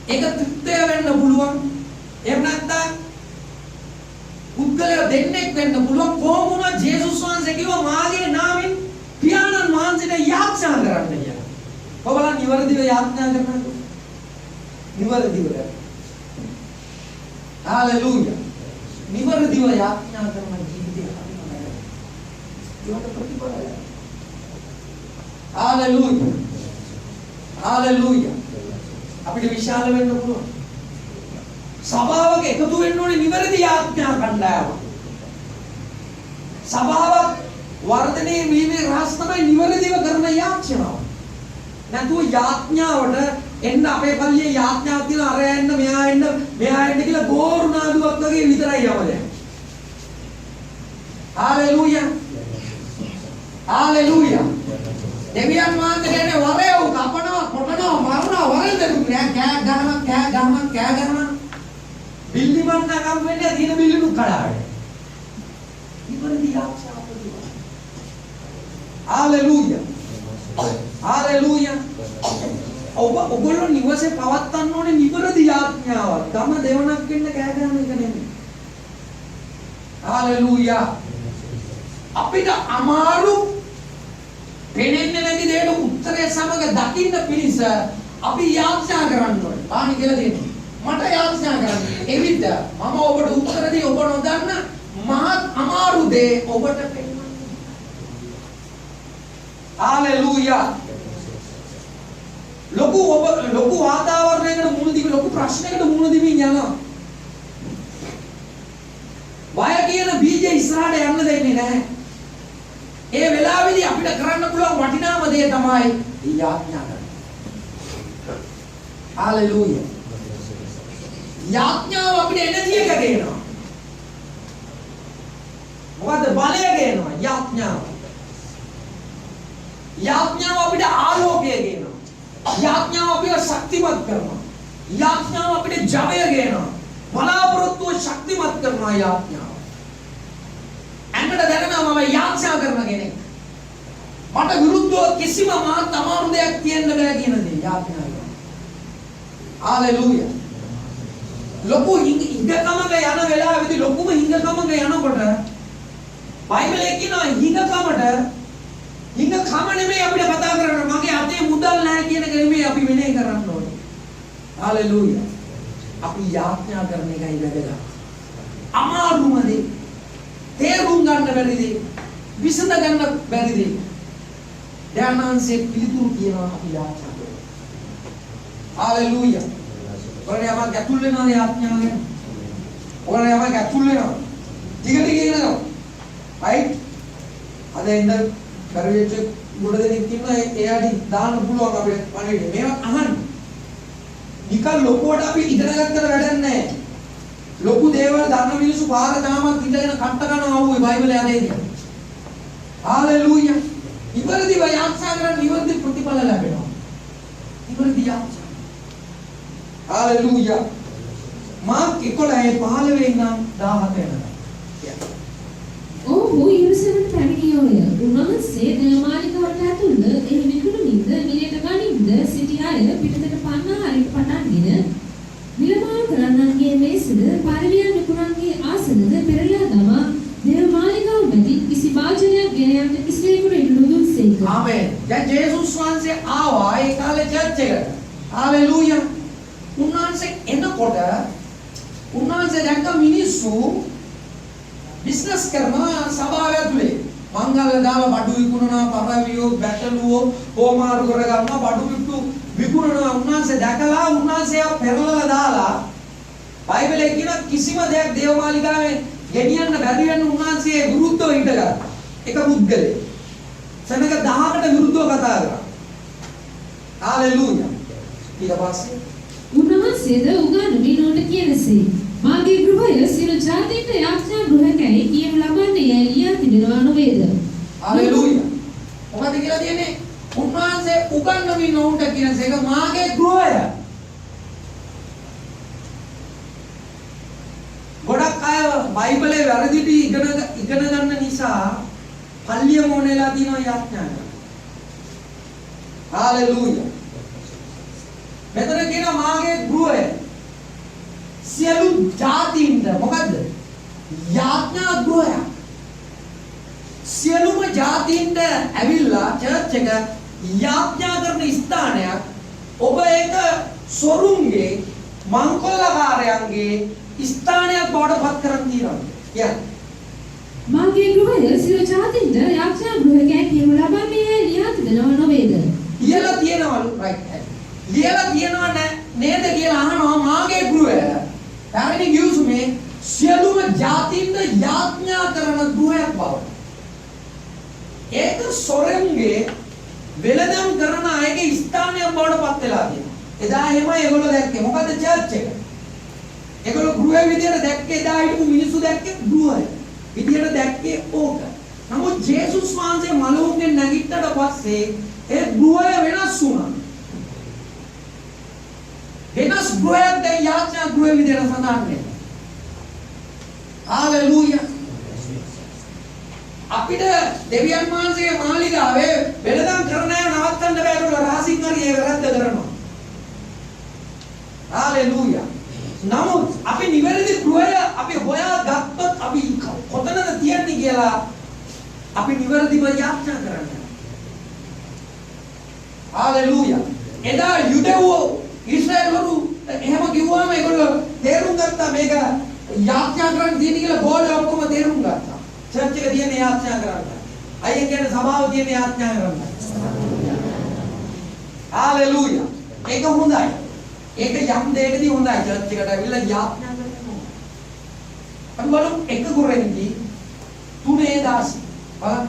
ඒක තෘප්තිය වෙන්න පුළුවන්. එහෙම නැත්නම් පුද්ගලයා දෙන්නෙක් වෙන්න පුළුවන්. කොහොම වුණත් ජේසුස් වහන්සේ කිව්වා මාගේ නාමයෙන් පියාණන් වහන්සේට යාඥා කරන්න කියලා. ඔබලා නිවැරදිව යාඥා කරනවද? නිවැරදිව. හalleluya. නිවැරදිව යාඥා කරන haleluya. haleluya. අපිට විශාල වෙන්න පුළුවන්. සභාවක එකතු වෙන්න ඕනේ නිවැරදි යාඥා කණ්ඩායමක්. සභාවක් වර්ධනයේ වීමේ රහස තමයි නිවැරදිව කරන යාඥාව. නැතුව යාඥාවට එන්න අපේ පල්ලියේ යාඥාවක් තියෙන අර එන්න මෙහා එන්න කියලා ගෝරු නාදුවක් වගේ විතරයි යවලේ. haleluya. හalleluya. දෙවියන් වහන්සේ කියන්නේ වරේ උ කපනවා කොටනවා මරනවා වරෙන් දෙන්නේ කෑ ගහනවා බිල්ලි මන්නකම් වෙන්නේ දින බිල්ලිනු කඩාවේ. ඉවරදී ආශාවදී. හalleluya. හalleluya. ඔබගොල්ලෝ නිවසේ පවත්වන්න ඕනේ නිවැරදි යාඥාවක්. ගම දෙවණක් වෙන්න කෑ ගන්න එක නෙමෙයි. හalleluya. අපිට අමාරු පෙනෙන්නේ නැති දෙයට උත්තරය සමග දකින්න පිණිස අපි යාඥා කරන්න ඕනේ. පාණි කියලා දෙන්න. මට යාඥා කරන්න. එවිට මම ඔබට උත්තර දෙයි ඔබ නොදන්න මහත් අමාරු දේ ඔබට පෙන්වන්න. හalleluya. ලොකු වාතාවරණයකට මුහුණ දීලා ලොකු ප්‍රශ්නයකට මුහුණ දෙමින් යනවා. වය කියන බීජ ඉස්සරහට යන්න දෙන්නේ නැහැ. ඒ වෙලාවේදී අපිට කරන්න පුළුවන් වටිනාම දේ තමයි යාඥා කරන. හalleluya. යාඥාව අපිට එනර්ජි එක දෙනවා. මොකද බලය දෙනවා යාඥාව. යාඥාව අපිට ආලෝකය දෙනවා. යාඥාව අපිව ශක්තිමත් කරනවා. යාඥාව අපිට ජවය ගේනවා. බලාපොරොත්තුව ශක්තිමත් කරනවා යාඥාව. ඇඟට දැනෙනවා මම යාඥා කරන කෙනෙක්. මට විරුද්ධව කිසිම මහත් අමාරු දෙයක් කියන්න බෑ කියන දේ යාඥාව. හalleluya. ලොකු හිඟකමක යන වෙලාවෙදී ලොකුම හිඟකමක යනකොට බයිබලයේ කියනවා හිඟකම නෙමෙයි අපිට කතා කරන්න. මගේ අතේ මුදල් නැහැ කියන එක නෙමෙයි අපි මෙනේ කරන්න ඕනේ. හalleluya. අපි යාඥා කරන එකයි වැදගත්. අමාරුම දේ, තේරුම් ගන්න බැරි දේ, විසඳ ගන්න බැරි දේ. ධානාංශේ පිළිතුරු කියනවා අපි යාඥා කරනවා. හalleluya. ඔයාලා යමක් ඇතුල් වෙනවද යාඥාවෙන්? ඔයාලා යමක් ඇතුල් වෙනවද? ටික ටික කියනවා. right? අද ඉන්න කරවෙච්ච ගොඩ දෙනෙක් ඉන්නවා එයාට දාන්න පුළුවන් අපේ පණිවිඩය. මේවා අහන්න. නිකන් ලොකුවට අපි ඉගෙන ගන්නට වැඩක් නැහැ. ලොකු දේවල් දන්න මිනිස්සු පාර තාමත් ඉඳගෙන කට්ට කනවා වුයි බයිබලයේ අදේදී. හalleluya. ඉවරදිව යාඥා කරන් ඉවරදි ප්‍රතිඵල ලැබෙනවා. ඉවරදි යාඥා. හalleluya. මාර්ක් 11:15 ඉඳන් 17 වෙනකම්. ඔහු යෙරුසලමට පැමිණියෝය. උන්වහන්සේ දේවාලිකාවට ඇතුළත එහි විකුණුමින්ද මිලට ගනිමින්ද සිටි අය පිටතට පන්නා හරිට පටන්ගෙන විලමාල් කරන්නන්ගේ මේසද පරිවියන් විකුණන්ගේ ආසනද පෙරලා දමා දේවාලිකාව මැදින් කිසි වාජනයක් ගෙන යන්න කිසිවෙකුට ඉඩ නොදුන්සේක. ආමෙන්. දැන් ජේසුස් වහන්සේ ආවා ඒ කාලේ චර්ච් එකට. හalleluya. උන්වහන්සේ එනකොට උන්වහන්සේ දැක්ක මිනිස්සු බිස්නස් කරනවා සභාව ඇතුලේ. මංගල දාලා බඩු විකුණනවා, පරවියෝ, බැටළුවෝ, කොමාරු කර ගන්නවා, බඩු පිටු විකුණනවා. උන්වහන්සේ දැකලා උන්වහන්සේ පෙරලලා දාලා බයිබලයේ කියන කිසිම දෙයක් දේවමාලිකාවේ ගෙනියන්න බැරි වෙන උන්වහන්සේ විරුද්ධව හිටගත්තා. එක පුද්ගලෙක්. සෙනඟ 1000කට විරුද්ධව කතා කරා. හalleluya. ඊට පස්සේ උන්වහන්සේද උගන්වමින් උන්ට කියනසේ මාගේ ගෘහය සියලු ජාතීන්ට යාඥා ගෘහකයි කියනු ලබන්නේ යයි ලියා තිබෙනවා නොවේද? හalleluya. මොකද කියලා තියෙන්නේ? උන්වහන්සේ උගන්වමින් උන්ට කියනසේ ඒක මාගේ ගෘහය. ගොඩක් අය බයිබලයේ වැරදිට ඉගෙන ගන්න නිසා පල්ලිය මොනේලා තියෙනවා යාඥා කරනවා. හalleluya. මෙතන කියන මාගේ ගෘහය සියලු ජාතීන්ට මොකද්ද? යාඥා ගෘහය. සියලුම ජාතීන්ට ඇවිල්ලා චර්ච් එක යාඥා කරන ස්ථානයක්. ඔබ ඒක සොරුන්ගේ මංකොල්ලකාරයන්ගේ ස්ථානයක් බවට පත් කරන් තියනවා. කියන්නේ මාගේ ගෘහය සියලු ජාතීන්ට යාඥා ගෘහකයි කියනු ලබන්නේ යයි ලියා තිබෙනවා නොවේද? ලියලා තියෙනවලු රයිට්. ලියලා තියෙනව නේද කියලා අහනවා මාගේ ගෘහය. පැරණි ගිවිසුමේ සියලුම ජාතීන්ට යාඥා කරන ගෘහයක් බව. ඒක සොරෙන්ගේ වෙළඳම් කරන අයගේ ස්ථානයක් බවට පත් වෙලා තියෙනවා. එදා එහෙම ඒගොල්ලෝ දැක්කේ මොකද්ද චර්ච් එක? ඒගොල්ලෝ ගෘහය විදියට දැක්කේ එදා හිටපු මිනිස්සු දැක්කේ ගෘහය විදියට දැක්කේ ඕක. නමුත් ජේසුස් වහන්සේ මලවුන්ගෙන් නැගිට්ටට පස්සේ ඒ ගෘහය වෙනස් වුණා. වෙනස් ගෘහයක් දැන් යාඥා ගෘහ විදියට සඳහන් වෙනවා. හalleluya. අපිට දෙවියන් වහන්සේගේ මාලිගාවේ වෙළඳන් කරන අය නවත්තන්න බෑ කියලා රහසින් හරි ඒක රද්ද කරනවා. හalleluya. නමුත් අපි නිවැරදි ගෘහය අපි හොයා ගත්තොත් අපි කොතනද තියන්නේ කියලා අපි නිවැරදිව යාඥා කරන්න. හalleluya. එදා යුදෙවෝ ඉස්රායල්වරු එහෙම කිව්වම ඒගොල්ලෝ තේරුම් ගත්තා මේක යාඥා කරන්න තියෙන කියලා බෝල ඔක්කොම තේරුම් ගත්තා. චර්ච් එක තියෙන යාඥා කරන්න. අයියෙන් කියන්නේ සභාව තියෙන යාඥා කරන්න. හalleluya. ඒක හොඳයි. ඒක යම් දෙයකදී හොඳයි චර්ච් එකට ඇවිල්ලා යාඥා කරනවා. අපි බලමු එක ගුරෙන්දී 3:16. බලන්න.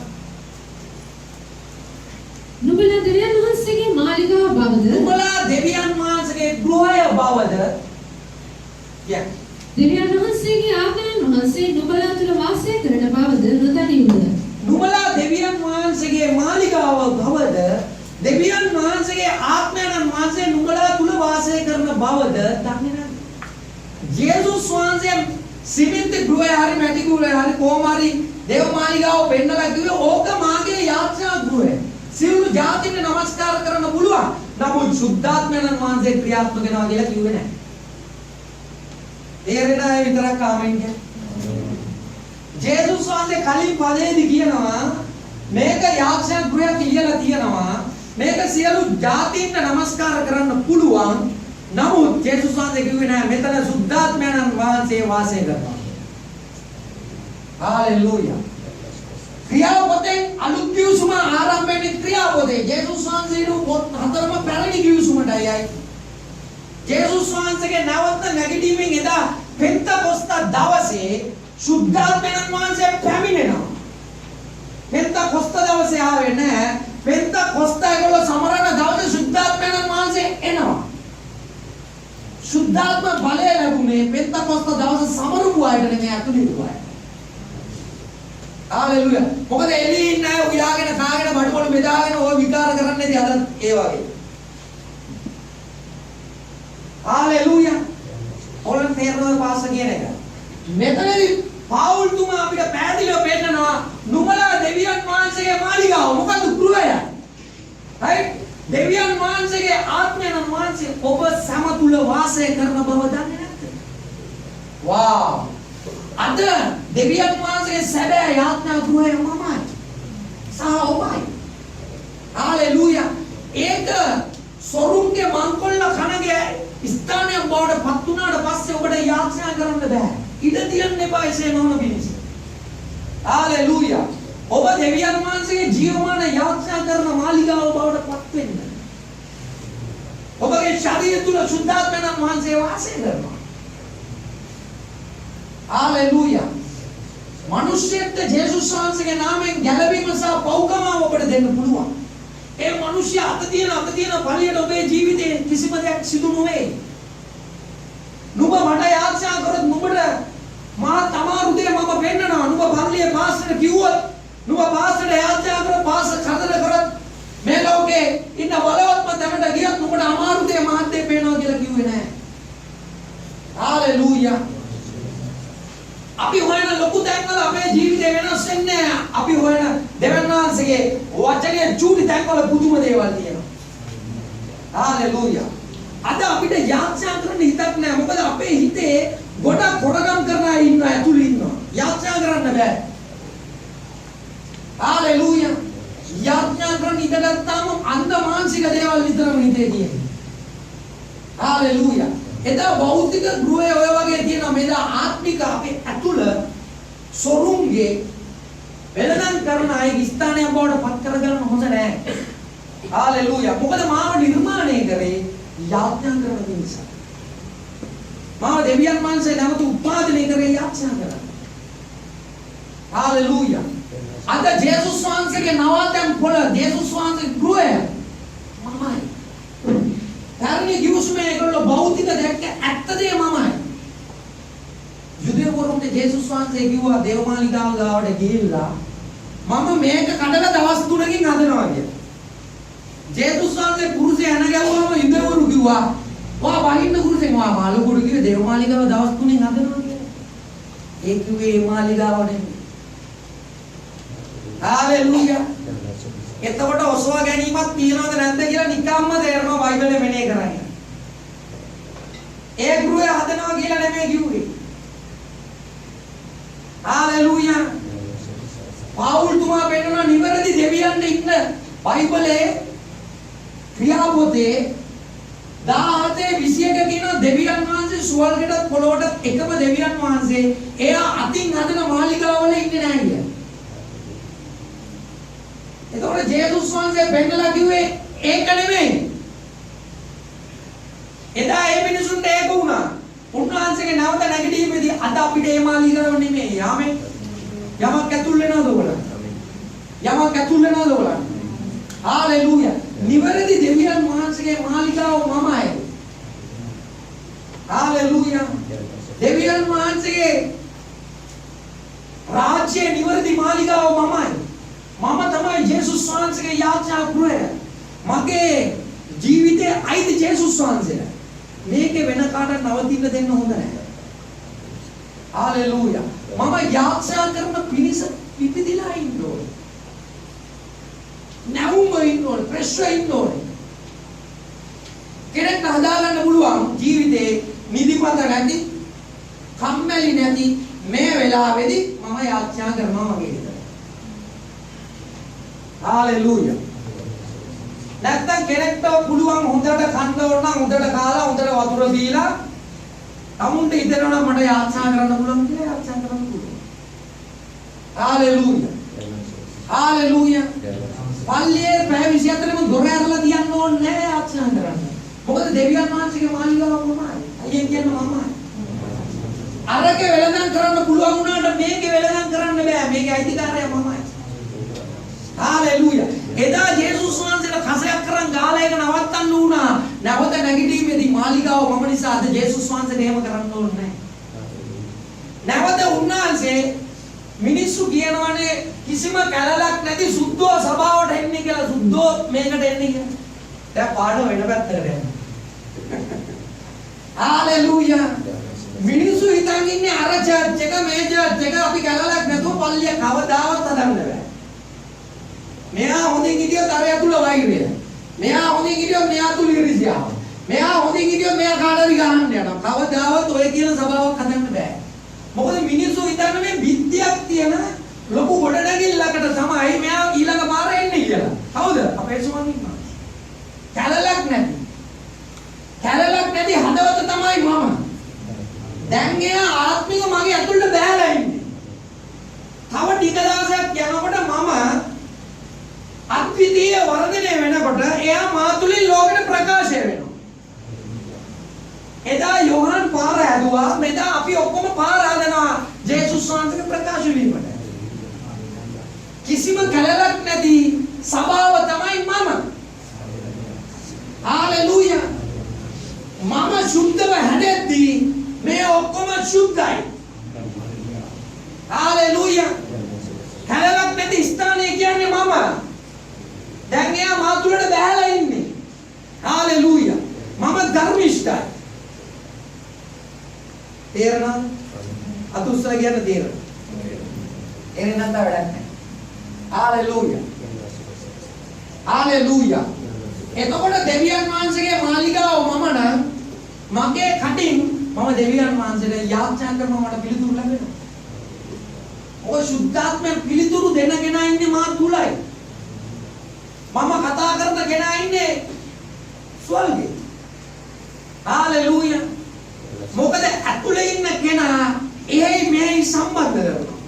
නුඹලා දෙවියන් වහන්සේගේ මාලිගාව බවද? නුඹලා දෙවියන් වහන්සේගේ ගෘහය බවද? දෙවියන් වහන්සේගේ ආත්මයන් වහන්සේ නුඹලා තුල වාසය කරන බවද නොදනිවුද? නුඹලා දෙවියන් වහන්සේගේ මාලිගාව බවද? දෙවියන් වහන්සේ වහන්සේගේ ආත්මයන් වහන්සේ නුඹලා තුල වාසය කරන බවද දන්නේ නැද්ද? ජේසුස් වහන්සේ සිමෙන්ති ගෘහය හරි මැටි ගෘහය හරි කොහොම හරි දේවමාලිගාව පෙන්නලා කිව්වේ ඕක මාගේ යාත්‍රා ගෘහය. සියලු ජාතින්ට නමස්කාර කරන්න පුළුවන්. නමුත් සුද්ධාත්මයන් වහන්සේ ක්‍රියාත්මක වෙනවා කියලා කිව්වේ නැහැ. තේරෙන අය විතරක් ආමෙන් කියන්න. ජේසුස් වහන්සේ කලින් පදේදී කියනවා මේක යාත්‍රා ගෘහයක් කියලා තියෙනවා. මේක සියලු ජාතින්ට නමස්කාර කරන්න පුළුවන්. නමුත් ජේසුස් වහන්සේ කිව්වේ නැහැ මෙතන සුද්ධාත්මයන් වහන්සේ වාසය කරනවා. හාලෙලූයා. ක්‍රියාපොතේ අලුත් කිවිසුම ආරම්භ වෙන්නේ ක්‍රියාපොතේ. ජේසුස් වහන්සේගේ පොත් හතරම පැරණි කිවිසුමටයි අය. ජේසුස් වහන්සේගේ නැවත නැගිටීමෙන් එදා පෙන්තකොස්ත දවසේ සුද්ධාත්මයන් වහන්සේ පැමිණෙනවා. පෙන්තකොස්ත දවසේ ආවේ නැහැ. පෙන්තකොස්ත ඒගොල්ලෝ සමරන දවසේ සුද්ධාත්මයන් වහන්සේ එනවා. සුද්ධාත්ම බලය ලැබුණේ පෙන්තකොස්ත දවසේ සමරුපු අයට නෙමෙයි අතුලිපු අයට. හාලෙලූයා. මොකද එළියේ ඉන්න අය උයාගෙන කාගෙන බඩවල බෙදාගෙන ඔය විකාර කරන්නේදී අද ඒ වගේ. හාලෙලූයා. ඔලන් තේරෙනවද පාස කියන එක? මෙතනදී පාවුල් තුමා අපිට පැහැදිලිව පෙන්නනවා නුඹලා දෙවියන් වහන්සේගේ මාලිගාව මොකද ගෘහය. right? දෙවියන් වහන්සේගේ ආත්මයන් වහන්සේ ඔබ සම තුල වාසය කරන බව දන්නේ නැද්ද? වාව්. අද දෙවියන් වහන්සේගේ සැබෑ යාත්‍රා ගෘහය මමයි. සහ ඔබයි. හාලෙලූයා. ඒක සොරුන්ගේ මංකොල්ල කනගේ ස්ථානයක් බවට පත් වුණාට පස්සේ ඔබට යාත්‍රා කරන්න බෑ. ඉඩ තියන්න එපා එසේ නොවන පිණිස. හාලෙලූයා. ඔබ දෙවියන් වහන්සේගේ ජීවමාන යාත්‍රා කරන මාලිගාව බවට පත් වෙන්න. ඔබගේ ශරීරය තුල සුද්ධාත්මයන් වහන්සේ වාසය කරනවා. හාලෙලූයා. මිනිස්සෙක්ට ජේසුස් වහන්සේගේ නාමයෙන් ගැලවීම සහ පෞකම ඔබට දෙන්න පුළුවන්. ඒ මිනිස්සයා අත තියෙන පළියට ඔබේ ජීවිතේ කිසිම දෙයක් සිදු නොවේ. නුඹ මට යාත්‍රා කරොත් නුඹට මා තමාරුදේ මම පෙන්නනවා. නුඹ පල්ලියේ පාස්ටර් කිව්වොත් නුඹ පාස්ටර් යාත්‍රා කරොත් පාස්ටර් කතර කරොත් මේ ලෝකේ ඉන්න බලවත්ම තැනට ගියත් නුඹට අමාරුදේ මහත්දේ පේනවා කියලා කිව්වේ නැහැ. හාලෙලූයා. අපි හොයන ලොකු තැන්වල අපේ ජීවිතේ වෙනස් වෙන්නේ නැහැ. අපි හොයන දෙවියන් වහන්සේගේ වචනේ චූටි තැන්වල පුදුම දේවල් තියෙනවා. හාලෙලූයා. අද අපිට යාත්‍රා කරන්න හිතක් නැහැ. මොකද අපේ හිතේ ගොඩක් කොටගම් කරන අය ඉන්නවා ඇතුළේ ඉන්නවා. යාත්‍රා කරන්න බෑ. හාලෙලූයා. යාත්‍රා කරන්න ඉඳගත්තාම අන්ධ මානසික දේවල් විතරම හිතේ තියෙනවා. හාලෙලූයා. එදා භෞතික ගෘහය ඔය වගේ තියෙනවා. මෙදා ආත්මික අපේ ඇතුළ සොරුන්ගේ වෙනදන් කරන අයගේ ස්ථානයක් බවට පත් කරගන්න හොඳ නැහැ. හාලෙලූයා. මොකද මාව නිර්මාණය කරේ යාත්‍රා කරන නිසා. මාව දෙවියන් වහන්සේ නැවත උත්පාදනය කරේ යාත්‍රා කරලා. හාලෙලූයා. අද ජේසුස් වහන්සේගේ නවාතැන් පොළ ජේසුස් වහන්සේගේ ගෘහය මමයි. ධර්මයේ කිව්සුමේ ඒගොල්ලෝ භෞතික දැක්ක ඇත්ත දේ මමයි. යුදෙවරුන්ට ජේසුස් වහන්සේ කිව්වා දේවමාලිගාව ගාවට ගිහිල්ලා මම මේක කඩලා දවස් 3කින් හදනවා කියලා. ජේසුස් වහන්සේ කුරුසේ යන ගැවුවම යුදෙවරු කිව්වා වා වහින්න කුරුසේ මා මාළුකුඩු කිව්වේ දේවමාලිගාව දවස් 3කින් හදනවා කියලා. ඒ කිව්වේ මාලිගාව නෙමෙයි. හාලෙලූයා. එතකොට ඔසවා ගැනීමක් තියනවද නැද්ද කියලා නිකම්ම තේරෙනවා බයිබලයේ මෙනේ කරන්නේ. ඒ ගෘහය හදනවා කියලා නෙමෙයි කිව්වේ. හාලෙලූයා. පාවුල් තුමා පෙන්නන නිවැරදි දෙවියන්ට ඉන්න බයිබලයේ ක්‍රියාපොතේ 17:21 කියන දෙවියන් වහන්සේ සුවල්ගට පොළොවට එකම දෙවියන් වහන්සේ එයා අතින් හදන මාලිගාවල ඉන්නේ නැහැ කියලා. එතකොට ජේසුස් වහන්සේ පෙන්නලා කිව්වේ ඒක නෙමෙයි. එදා ඒ මිනිසුන්ට ඒක වුණා. උන්වහන්සේගේ නැවත නැගිටීමේදී අද අපිට ඒ මාලිගාව නෙමෙයි. ආමෙන්. යමක් ඇතුල් වෙනවද ඔයගොල්ලෝ? යමක් ඇතුල් වෙනවද ඔයගොල්ලෝ? හාලෙලූයා. නිවැරදි දෙවියන් වහන්සේගේ මාලිගාව මමයි. හාලෙලූයා. දෙවියන් වහන්සේගේ රාජ්‍යයේ නිවැරදි මාලිගාව මමයි. මම තමයි ජේසුස් වහන්සේගේ යාත්‍රා ගෘහය. මගේ ජේසුස් වහන්සේලා. මේකේ වෙන කාටවත් නවතින්න දෙන්න හොඳ නැහැ. හalleluya. මම යාත්‍රා කරන පිරිස පිපිදිලා ඉන්න ඕනේ. නැවුම ඉන්න ඕනේ, ප්‍රෙෂර් ඉන්න ඕනේ. කෙනෙක් හදාගන්න පුළුවන් ජීවිතේ නිදිමත නැති, කම්මැලි නැති මේ වෙලාවේදී මම යාත්‍රා කරනවා වගේ විතර. හalleluya. නැත්තම් කෙනෙක්ට පුළුවන් හොඳට කන්න ඕන නම් හොඳට කාලා හොඳට වතුර බීලා අමුන්ට හිතනවා නම් මට යාත්‍රා කරන්න පුළුවන් කියලා යාත්‍රා කරන්න පුළුවන්. හalleluya. හalleluya. පල්ලියේ පැය 24ම දොර ඇරලා තියන්න ඕනේ නැහැ යාත්‍රා කරන්න. මොකද දෙවියන් වහන්සේගේ මාලිගාවමයි. අයියෙන් කියන මමයි. අරගේ වෙලඳන් කරන්න පුළුවන් වුණාට මේකේ වෙලඳන් කරන්න බෑ. මේකේ අයිතිකාරය මමයි. හalleluya. එදා ජේසුස් වහන්සේලා කසයක් කරන් ගාලා එක නවත්තන්න වුණා. නැවත නැගිටීමේදී මාලිගාව මම නිසා අද ජේසුස් වහන්සේට එහෙම කරන්න ඕනේ නැහැ. නැවත උන්වහන්සේ මිනිස්සු කියනවානේ කිසිම කැලලක් නැති සුද්ධෝ සභාවට එන්නේ කියලා සුද්ධෝ මේකට එන්නේ කියලා. දැන් පාඩම වෙන පැත්තකට යනවා. හalleluya. මිනිස්සු හිතන් ඉන්නේ අර චර්ච් එක මේ චර්ච් එක අපි කැලලක් නැතුව පල්ලිය කවදාවත් හදන්න බෑ. මෙයා හොඳින් හිටියොත් අර ඇතුළ වෛරය. මෙයා හොඳින් හිටියොත් මෙයා තුල ඉරිසියාව. මෙයා හොඳින් හිටියොත් මෙයා කාටරි ගහන්න යනවා. කවදාවත් ඔය කියන සභාවක් හදන්න බෑ. මොකද මිනිස්සු හිතන්නේ මේ විද්‍යාවක් තියෙන ලොකු ගොඩනැගිල්ලකට තමයි මෙයා ඊළඟ පාර එන්නේ කියලා. හවුද? අපේ ස්වාමීන් වහන්සේ. කැලලක් නැති. කැලලක් නැති හදවත තමයි මම. දැන් එයා ආත්මික මගේ ඇතුළට බෑලා ඉන්නේ. තව ටික දවසක් යනකොට මම අද්විතීය වර්ධනය වෙනකොට එයා මා තුලින් ලෝකෙට ප්‍රකාශය වෙනවා. එදා යෝහන් පාර හැදුවා, මෙදා අපි ඔක්කොම පාර හදනවා ජේසුස් වහන්සේගේ ප්‍රකාශ වීමට. කිසිම කලලක් නැති සභාව තමයි මම. හalleluya. මම සුද්ධව හැදෙද්දී මේ ඔක්කොම සුද්ධයි. හalleluya. කලලක් නැති ස්ථානය කියන්නේ මම. දැන් එයා මා තුලට බැහැලා ඉන්නේ. හalleluya. මම ධර්මිෂ්ඨයි. තේරෙනවද? අතුස්සල කියන්න තේරෙනවද? එන්නේ නැත්නම් වැඩක් නැහැ. හalleluya. හalleluya. එතකොට දෙවියන් වහන්සේගේ මාලිගාව මම නම් මගේ කටින් මම දෙවියන් වහන්සේට යාඥා කරනවා මට පිළිතුරු ලැබෙනවා. ඔය සුද්ධාත්මයන් පිළිතුරු දෙන කෙනා ඉන්නේ මා තුලයි. මම කතා කරන කෙනා ඉන්නේ ස්වර්ගේ. හalleluya. මොකද ඇතුලේ ඉන්න කෙනා එහි මෙහි සම්බන්ධ කරනවා.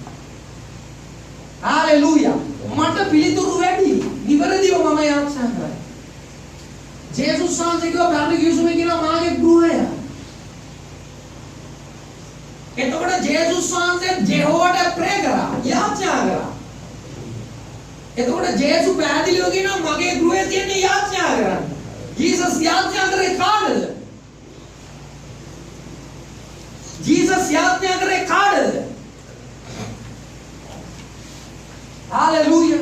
හalleluya. මට පිළිතුරු වැඩි. නිවැරදිව මම යාඥා කරයි. ජේසුස් වහන්සේ කිව්වා බ්‍රහ්ම කිවිසුමේ කියනවා මාගේ ගෘහය. එතකොට ජේසුස් වහන්සේ ජෙහෝවට ප්‍රේ කරා, යාඥා කරා. එතකොට ජේසුස් පැහැදිලිව කියනවා මගේ ගෘහය තියෙන්නේ යාඥා කරන්න. ජීසස් යාඥා කරේ කාටද? ජීසස් යාඥා කරේ කාටද? හalleluya.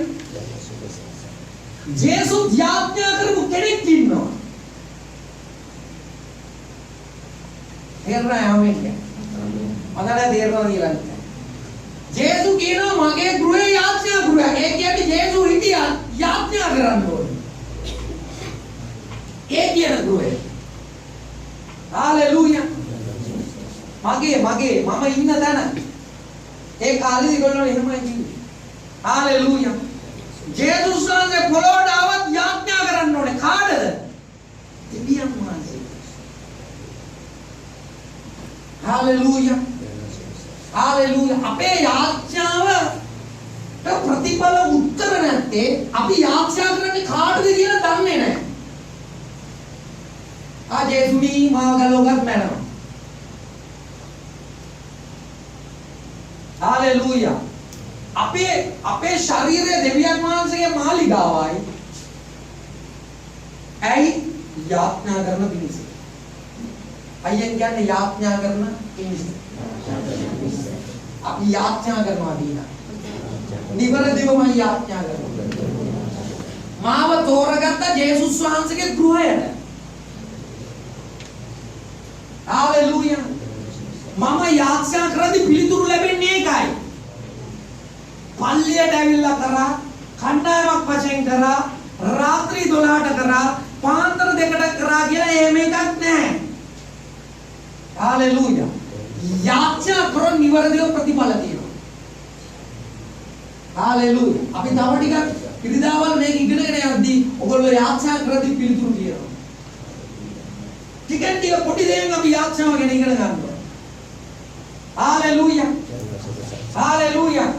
ජේසුස් යාඥා කරපු කෙනෙක් ඉන්නවා. තේරුණා යන්නේ? අදලා තේරුණා කියලා. ජේසුස් කියනවා මගේ ගෘහය යාඥා ගෘහය. ඒ කියන්නේ ජේසුස් හිටියා යාඥා කරන්න ඕනේ. ඒ කියන ගෘහය. හalleluya. මගේ මම ඉන්න තැන. ඒ කාලේ ඒගොල්ලෝ එහෙමයි කිව්වේ. හalleluya. ජේසුස් වහන්සේ පොළොවට ආවත් යාඥා කරන්න ඕනේ. කාටද? දෙවියන් වහන්සේ. හalleluya. හalleluya. අපේ යාඥාව ප්‍රතිඵල උත්තර නැත්තේ අපි යාඥා කරන්නේ කාටද කියලා දන්නේ නැහැ. ජේසුනි මාව ගලවගත් මැනවා. හalleluya. අපේ ශරීරය දෙවියන් වහන්සේගේ මාලිගාවයි. ඇයි? යාඥා කරන පිණිස. අයියෙන් කියන්නේ යාඥා කරන පිණිස. අපි යාඥා කරනවා දීලා. නිවැරදිවම යාඥා කරනවා. මාව තෝරගත්ත ජේසුස් වහන්සේගේ ගෘහයට. හාලෙලූයා. මම යාච්ඡා කරද්දී පිළිතුරු ලැබෙන්නේ ඒකයි. පල්ලියට ඇවිල්ලා කරා, කණ්ඩායමක් වශයෙන් කරා, රාත්‍රී 12ට කරා, පාන්දර 2ට කරා කියලා එහෙම එකක් නැහැ. හාලෙලූයා. යාච්ඡා කරන නිවැරදිව ප්‍රතිඵල තියෙනවා. හාලෙලූයා. අපි තව ටිකක් පිළිදාවල් මේක ඉගෙනගෙන යද්දී ඔයගොල්ලෝ යාච්ඡා කරද්දී පිළිතුරු කියනවා. ටිකෙන් ටික පොඩි දෙයක් අපි යාච්ඡාව ගැන ඉගෙන ගන්නවා. හාලෙලූයා. හාලෙලූයා.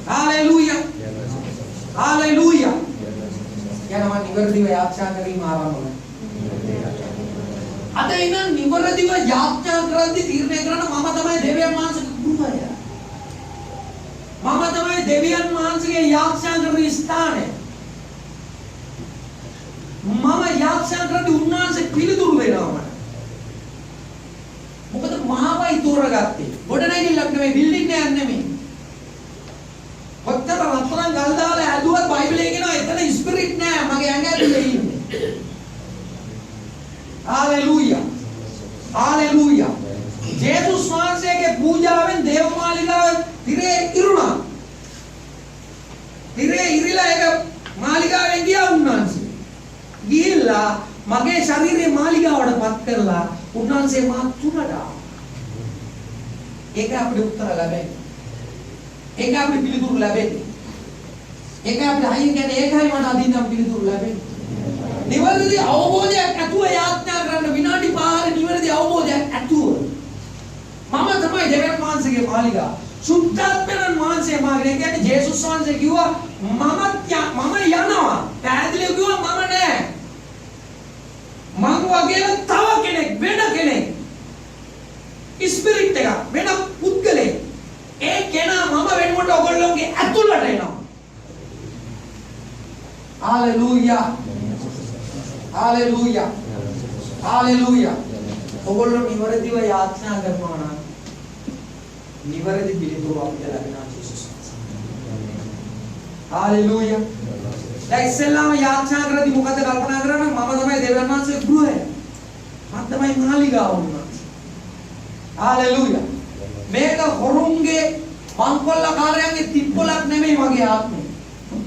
හාලෙලූයා. හාලෙලූයා. යනවා නිවැරදිව යාච්ඡා කිරීම ආරම්භ කරනවා. අද ඉන්න නිවැරදිව යාඥා කරද්දී තීරණය කරන මම තමයි දෙවියන් වහන්සේගේ ගුරුවරයා. මම තමයි දෙවියන් වහන්සේගේ යාඥා කරන ස්ථානය. මම යාඥා කරද්දී උන්වහන්සේ පිළිතුරු දෙනවා මට. මොකද මහවයි තෝරගත්තේ. ගොඩනැගිල්ලක් නෙමෙයි, බිල්ඩින් එකක් නෙමෙයි. ඔත්තර රත්තරන් ගල් දාලා ඇදුවත් බයිබලයේ කියනවා එතන ස්පිරිට් නෑ, මගේ ඇඟ ඇතුලේ ඉන්නේ. Hallelujah. Hallelujah. ජේසුස් වහන්සේගේ පූජාවෙන් දේවමාලිගාව තිරේ ඉරුණා. තිරේ ඉරිලා ඒක මාලිගාවෙන් ගියා උන්වහන්සේ. ගිහිල්ලා මගේ ශරීරයේ මාලිගාවට පත් කරලා උන්වහන්සේ මා තුනට. ඒක අපිට උත්තර ලැබෙන්නේ. ඒක අපිට පිළිතුරු ලැබෙන්නේ. ඒක අපිට අයින් කියන්නේ ඒකයි මට අදින්නම් පිළිතුරු ලැබෙන්නේ. නිවැරදි අවබෝධයක් ඇතුව යාඥා කරන්න විනාඩි 5 නිවැරදි අවබෝධයක් ඇතුව මම තමයි දෙවියන් වහන්සේගේ මාලිගාව. සුද්ධාත්මයන් වහන්සේ මාගේ කියන්නේ ජේසුස් වහන්සේ කිව්වා මම යනවා. පැහැදිලිව කිව්වා මම නෑ. මං වගේම තව කෙනෙක් වෙන කෙනෙක්. ස්පිරිට් එක වෙන පුද්ගලෙක්. ඒ කෙනා මම වෙනකොට ඔයගොල්ලෝගේ ඇතුළට එනවා. හalleluya. Hallelujah. Hallelujah. ඔයගොල්ලෝ නිවැරදිව යාඥා කරනවා නම් නිවැරදි පිළිතුරු අපිට ලැබෙනවා ජේසුස් වහන්සේ. Hallelujah. දැන් ඉස්සෙල්ලාම යාඥා කරද්දී මොකද කල්පනා කරන්නේ? මම තමයි දෙවියන් වහන්සේගේ ගෘහය. මම තමයි මාලිගාව උන්වහන්සේ. Hallelujah. මේක හොරුන්ගේ මංකොල්ලකාරයන්ගේ තිප්පලක් නෙමෙයි මගේ ආත්මය.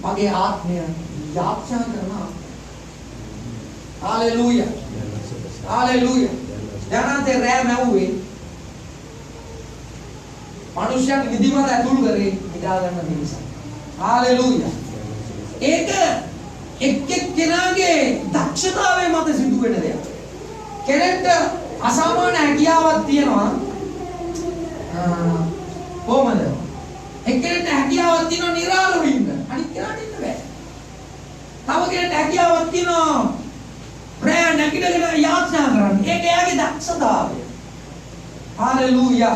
මගේ ආත්මය යාඥා කරනවා. Hallelujah. Hallelujah. ජනන්තේ රෑ නැවුවේ. මනුෂ්‍යයන් නිදිමත ඇතුල් කරේ නිදා ගන්න නිසා. Hallelujah. ඒක එක් කෙනාගේ දක්ෂතාවය මත සිදු වෙන දෙයක්. කෙනෙක්ට අසාමාන්‍ය හැකියාවක් තියෙනවා. කොහොමද? එක්කෙනෙක්ට හැකියාවක් තියෙනවා නිරාලව ඉන්න. අනිත් කෙනාට ඉන්න බෑ. තව කෙනෙක්ට හැකියාවක් තියෙනවා රෑ නැගිටගෙන යාඥා කරන්න. ඒක එයාගේ දක්ෂතාවය. හalleluya.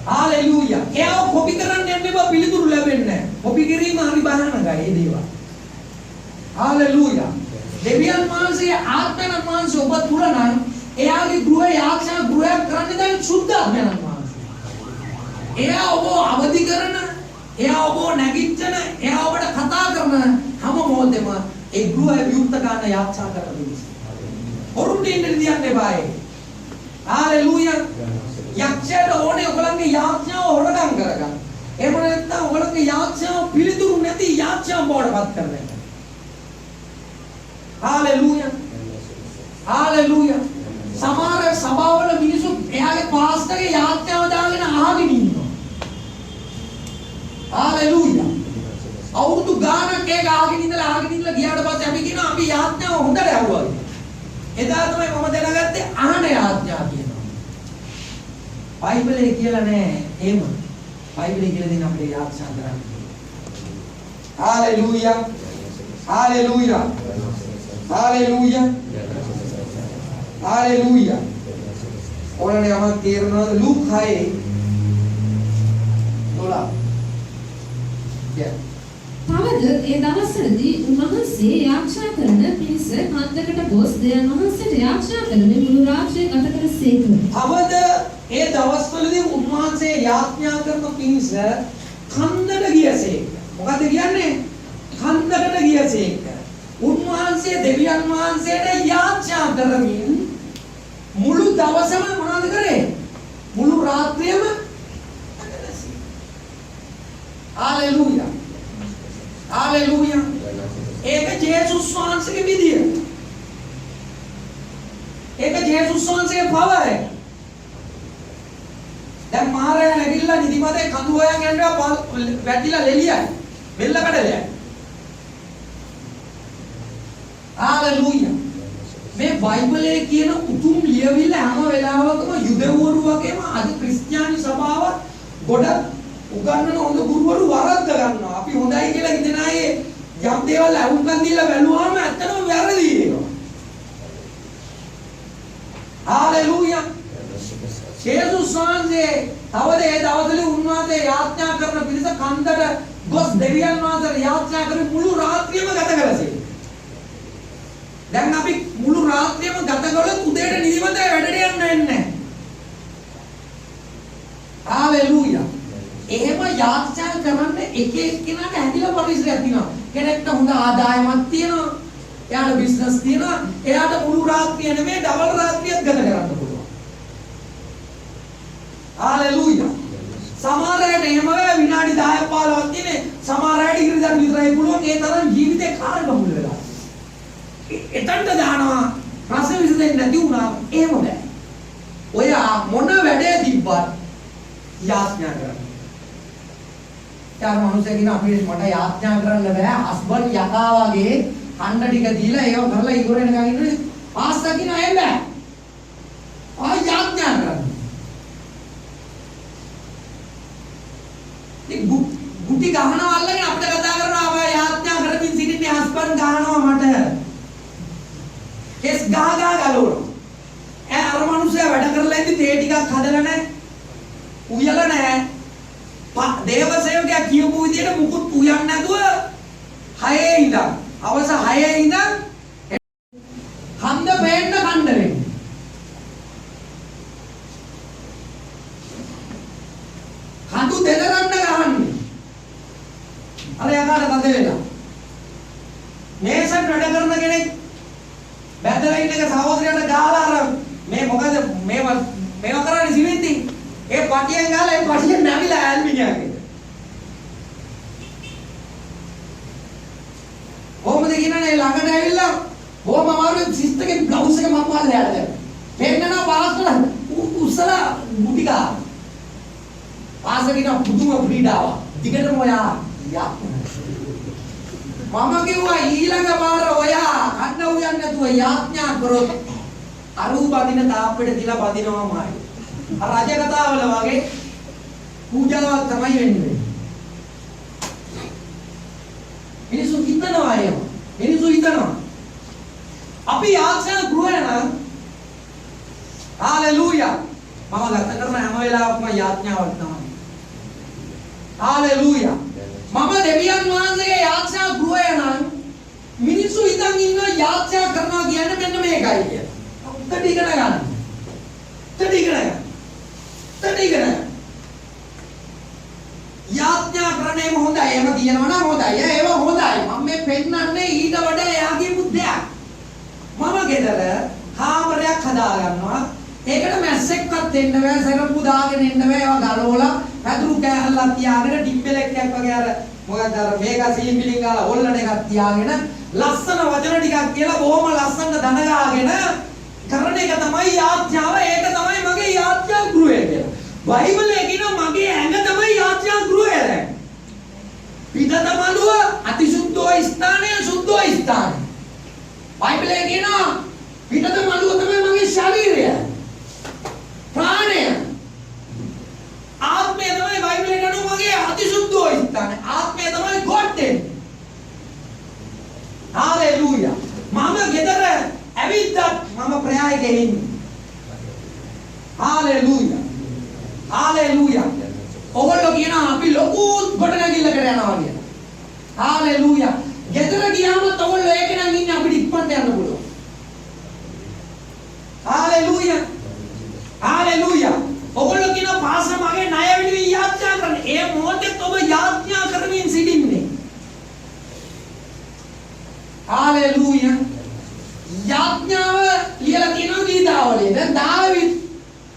හalleluya. එයාව කොපි කරන්න යන්න එපා පිළිතුරු ලැබෙන්නේ නැහැ. කොපි කිරීම හරි බහනගයි මේ දේවල්. හalleluya. දෙවියන් වහන්සේ ආත්මයන් වහන්සේ ඔබ තුල නම් එයාගේ ගෘහ යාඥා ගෘහයක් කරන්න දැන් සුද්ධාත්මයන් වහන්සේ. එයා ඔබ අවදි කරන, එයා ඔබ නැගිටින, එයා ඔබට කතා කරන හැම මොහොතෙම ඒ ගෘහය විවුර්ත ගන්න යාඥා කරනවා. හොරුන්ට ඉන්න දියන්නේ බෑ. හalleluya. යක්ෂයට ඕනේ ඔයගලන්ගේ යාඥාව හොරගම් කරගන්න. එහෙම නැත්නම් ඔයගලන්ගේ යාඥාව පිළිතුරු නැති යාඥාව බවටපත් කරගන්න. හalleluya. හalleluya. සමහර සභාවල මිනිස්සු එයාගේ පාස්ටර්ගේ යාඥාව දාගෙන අහගෙන ඉන්නවා. හalleluya. අවුරුදු ගානක් ඒක ආගෙන ඉඳලා ගියාට පස්සේ අපි කියනවා අපි යාඥාව හොඳට ඇහුවා කියලා. එදා තමයි මම දැනගත්තේ අහන යාඥා කියනවා. බයිබලයේ කියලා නෑ එහෙම. බයිබලයේ කියලා දෙන අපේ යාඥා කරන්නේ. හalleluya. හalleluya. හalleluya. හalleluya. ඔයාලට යමක් තේරෙනවද? ලූක් 6:12. තවද ඒ දවස්වලදී උන්වහන්සේ යාඥා කරන පිරිස කන්දකට ගොස් දෙවියන් වහන්සේට යාඥා කරමින් මුළු රාත්‍රිය ගත කරසේක. තවද ඒ දවස්වලදී උන්වහන්සේ යාඥා කරන පිරිස කන්දට ගියසේක. මොකද කියන්නේ? කන්දකට ගියසේක. උන්වහන්සේ දෙවියන් වහන්සේට යාඥා කරමින් මුළු දවසම මොනවද කරේ? මුළු රාත්‍රියම හalleluya. හalleluya. ඒක ජේසුස් වහන්සේගේ විදිය. ඒක ජේසුස් වහන්සේගේ පවර එක. දැන් මාරයා නැගිටලා නිදිමතේ කඳු හොයන් යනවා වැටිලා ලෙලියයි. බෙල්ල කඩලයි. හalleluya. මේ බයිබලයේ කියන උතුම් ලියවිල්ල හැම වෙලාවකම යුදෙවරු වගේම අද ක්‍රිස්තියානි සභාව ගොඩ උගන්වන හොඳ ගුරුවරු වරද්ද ගන්නවා. අපි හොඳයි කියලා හිතන අය යම් දේවල් අහුම්කම් දීලා බැලුවාම ඇත්තටම වැරදි ඒවා. හalleluya. ජේසුස් වහන්සේ තවද ඒ දවස්වල උන්වහන්සේ යාඥා කරන පිරිස කන්දට ගොස් දෙවියන් වහන්සේට යාඥා කර මුළු රාත්‍රියම ගත කළසේ. දැන් අපි මුළු රාත්‍රියම ගත කළොත් උදේට නිදිමතේ වැඩට යන්න එන්නේ. හalleluya. එහෙම යාඥා කරන්න එක එක්කෙනාට හැදිලා පරිසරයක් තියෙනවා. කෙනෙක්ට හොඳ ආදායමක් තියෙනවා. එයාට බිස්නස් තියෙනවා. එයාට මුළු රාත්‍රිය නෙමෙයි ඩබල් රාත්‍රියක් ගත කරන්න පුළුවන්. හalleluya. සමහර අයට එහෙම විනාඩි 10ක් 15ක් තියෙන්නේ. සමහර අයට ඉරිදා විතරයි පුළුවන්. ඒ තරම් ජීවිතේ කාර්යබහුල වෙලා. එතනට දානවා ප්‍රශ්න විසඳෙන්නේ නැති වුණා. එහෙම බෑ. ඔයා මොන වැඩේ තිබ්බත් යාඥා කරන්න. යාර මනුස්සයෙක් අපිට මට යාඥා කරන්න බෑ. හස්බන්ඩ් යකා වගේ කණ්ඩ ටික දීලා ඒව කරලා ඉවර වෙනකන් ඉන්නේ. පාස්සා කියන අය බෑ. ආ යාඥා කරන්න. ගුටි ගහනවා අල්ලගෙන අපිට කතා කරනවා ආවා යාඥා කරමින් සිටින්නේ හස්බන්ඩ් ගහනවා මට. කෙස් ගහ ගලවනවා. අර මනුස්සයා වැඩ කරලා ඉඳි තේ ටිකක් හදලා නැහැ. උයලා නැහැ. දේව සේවකයා කියපු විදිහට මුකුත් උයන්නේ නැතුව 6 ඉඳන් අවස 6 ඉඳන් හන්ද පේන්න කණ්ඩ වෙන්නේ. කඳු දෙදරන්න ගහන්නේ. අර යකාට තද වෙලා. මේසන් වැඩ කරන කෙනෙක් බැදලා ඉන්න එක සහෝදරයට ගාලා අර මේ මොකද මේවා කරන්නේ සිමෙන්ති. ඒ පටියෙන් ගාලා ඒ පටියෙන් නැවිලා ඇල්මිනියාගේ. කොහොමද කියනනේ ළඟට ඇවිල්ලා කොහොම අමාරුවෙන් සිස්ටර්ගේ බ්ලවුස් එක මම වහලා දාලා. පෙන්නනවා පාස්ලා උස්සලා මුටි ගා. පාසකින පුදුම ක්‍රීඩාවක්. දිගටම ඔයා යා. මම කිව්වා ඊළඟ පාර ඔයා කන්න උයන්නේ නැතුව යාඥා කරොත් අරු බදින තාප්පෙට දිලා බදිනවමයි. අර රජ කතාවල වගේ පූජාවක් තමයි වෙන්නේ. මිනිස්සු හිතනවා එහෙම. මිනිස්සු හිතනවා. අපි යාඥා ගෘහය නම් හalleluya. මම ගත කරන හැම වෙලාවකම යාඥාවක් තමයි. හalleluya. මම දෙවියන් වහන්සේගේ යාඥා ගෘහය නම් මිනිස්සු හිතන් ඉන්න යාඥා කරනවා කියන්නේ මෙන්න මේකයි කියලා. උත්තර ඉගෙන ගන්න. උත්තර ඉගෙන ගන්න. උත්තර ඉගෙන ගන්න. යාඥා කරන්නේ හොඳයි. එහෙම කියනවා නම් හොඳයි. ඒව හොඳයි. මම මේ පෙන්නන්නේ ඊට වඩා එයාගේ බුද්ධයක්. මම ගෙදර කාමරයක් හදා ගන්නවා. ඒකට මැස්සෙක්වත් එන්න බෑ. සරප්පු දාගෙන එන්න බෑ. ඒවා ගලවලා පැදුරු කෑල්ලක් තියාගෙන ඩිම්බෙලෙක් වගේ අර මොකද අර මේක සීපිලින් ගාලා හොල්ලන එකක් තියාගෙන ලස්සන වචන ටිකක් කියලා බොහොම ලස්සනට දන ගාගෙන කරන එක තමයි යාඥාව. ඒක තමයි මගේ යාඥා ගෘහය කියලා. බයිබලයේ කියන මගේ ඇඟ තමයි යාඥා ගෘහය. පිටතමලුව අතිසුද්ධෝ ස්ථානය සුද්ධෝ ස්ථානය. බයිබලයේ කියන පිටතමලුව තමයි මගේ ශරීරය. ප්‍රාණය. ආත්මය තමයි බයිබලයේ කියන මගේ අතිසුද්ධෝ ස්ථානය. ආත්මය තමයි ගොඩේ. හalleluya. මම ගෙදර ඇවිද්දත් මම ප්‍රයායකේ ඉන්නේ. හalleluya. හalleluya. ඔයගොල්ලෝ කියනවා අපි ලොකු ගොඩනැගිල්ලකට යනවා කියලා. හalleluya. ගෙදර ගියාම ඔයගොල්ලෝ ඒක නම් ඉන්නේ අපිට ඉක්මනට යන්න පුළුවන්. හalleluya. හalleluya. ඔයගොල්ලෝ කියනවා පාසල මගේ ණය වෙනුවෙන් යාඥා කරන්න. ඒ මොහොතේ ඔබ යාඥා කරමින් සිටින්නේ. හalleluya. යාඥාව ලියලා තියෙනවා ගීත ගීතාවලිය. දැන් දාවිත්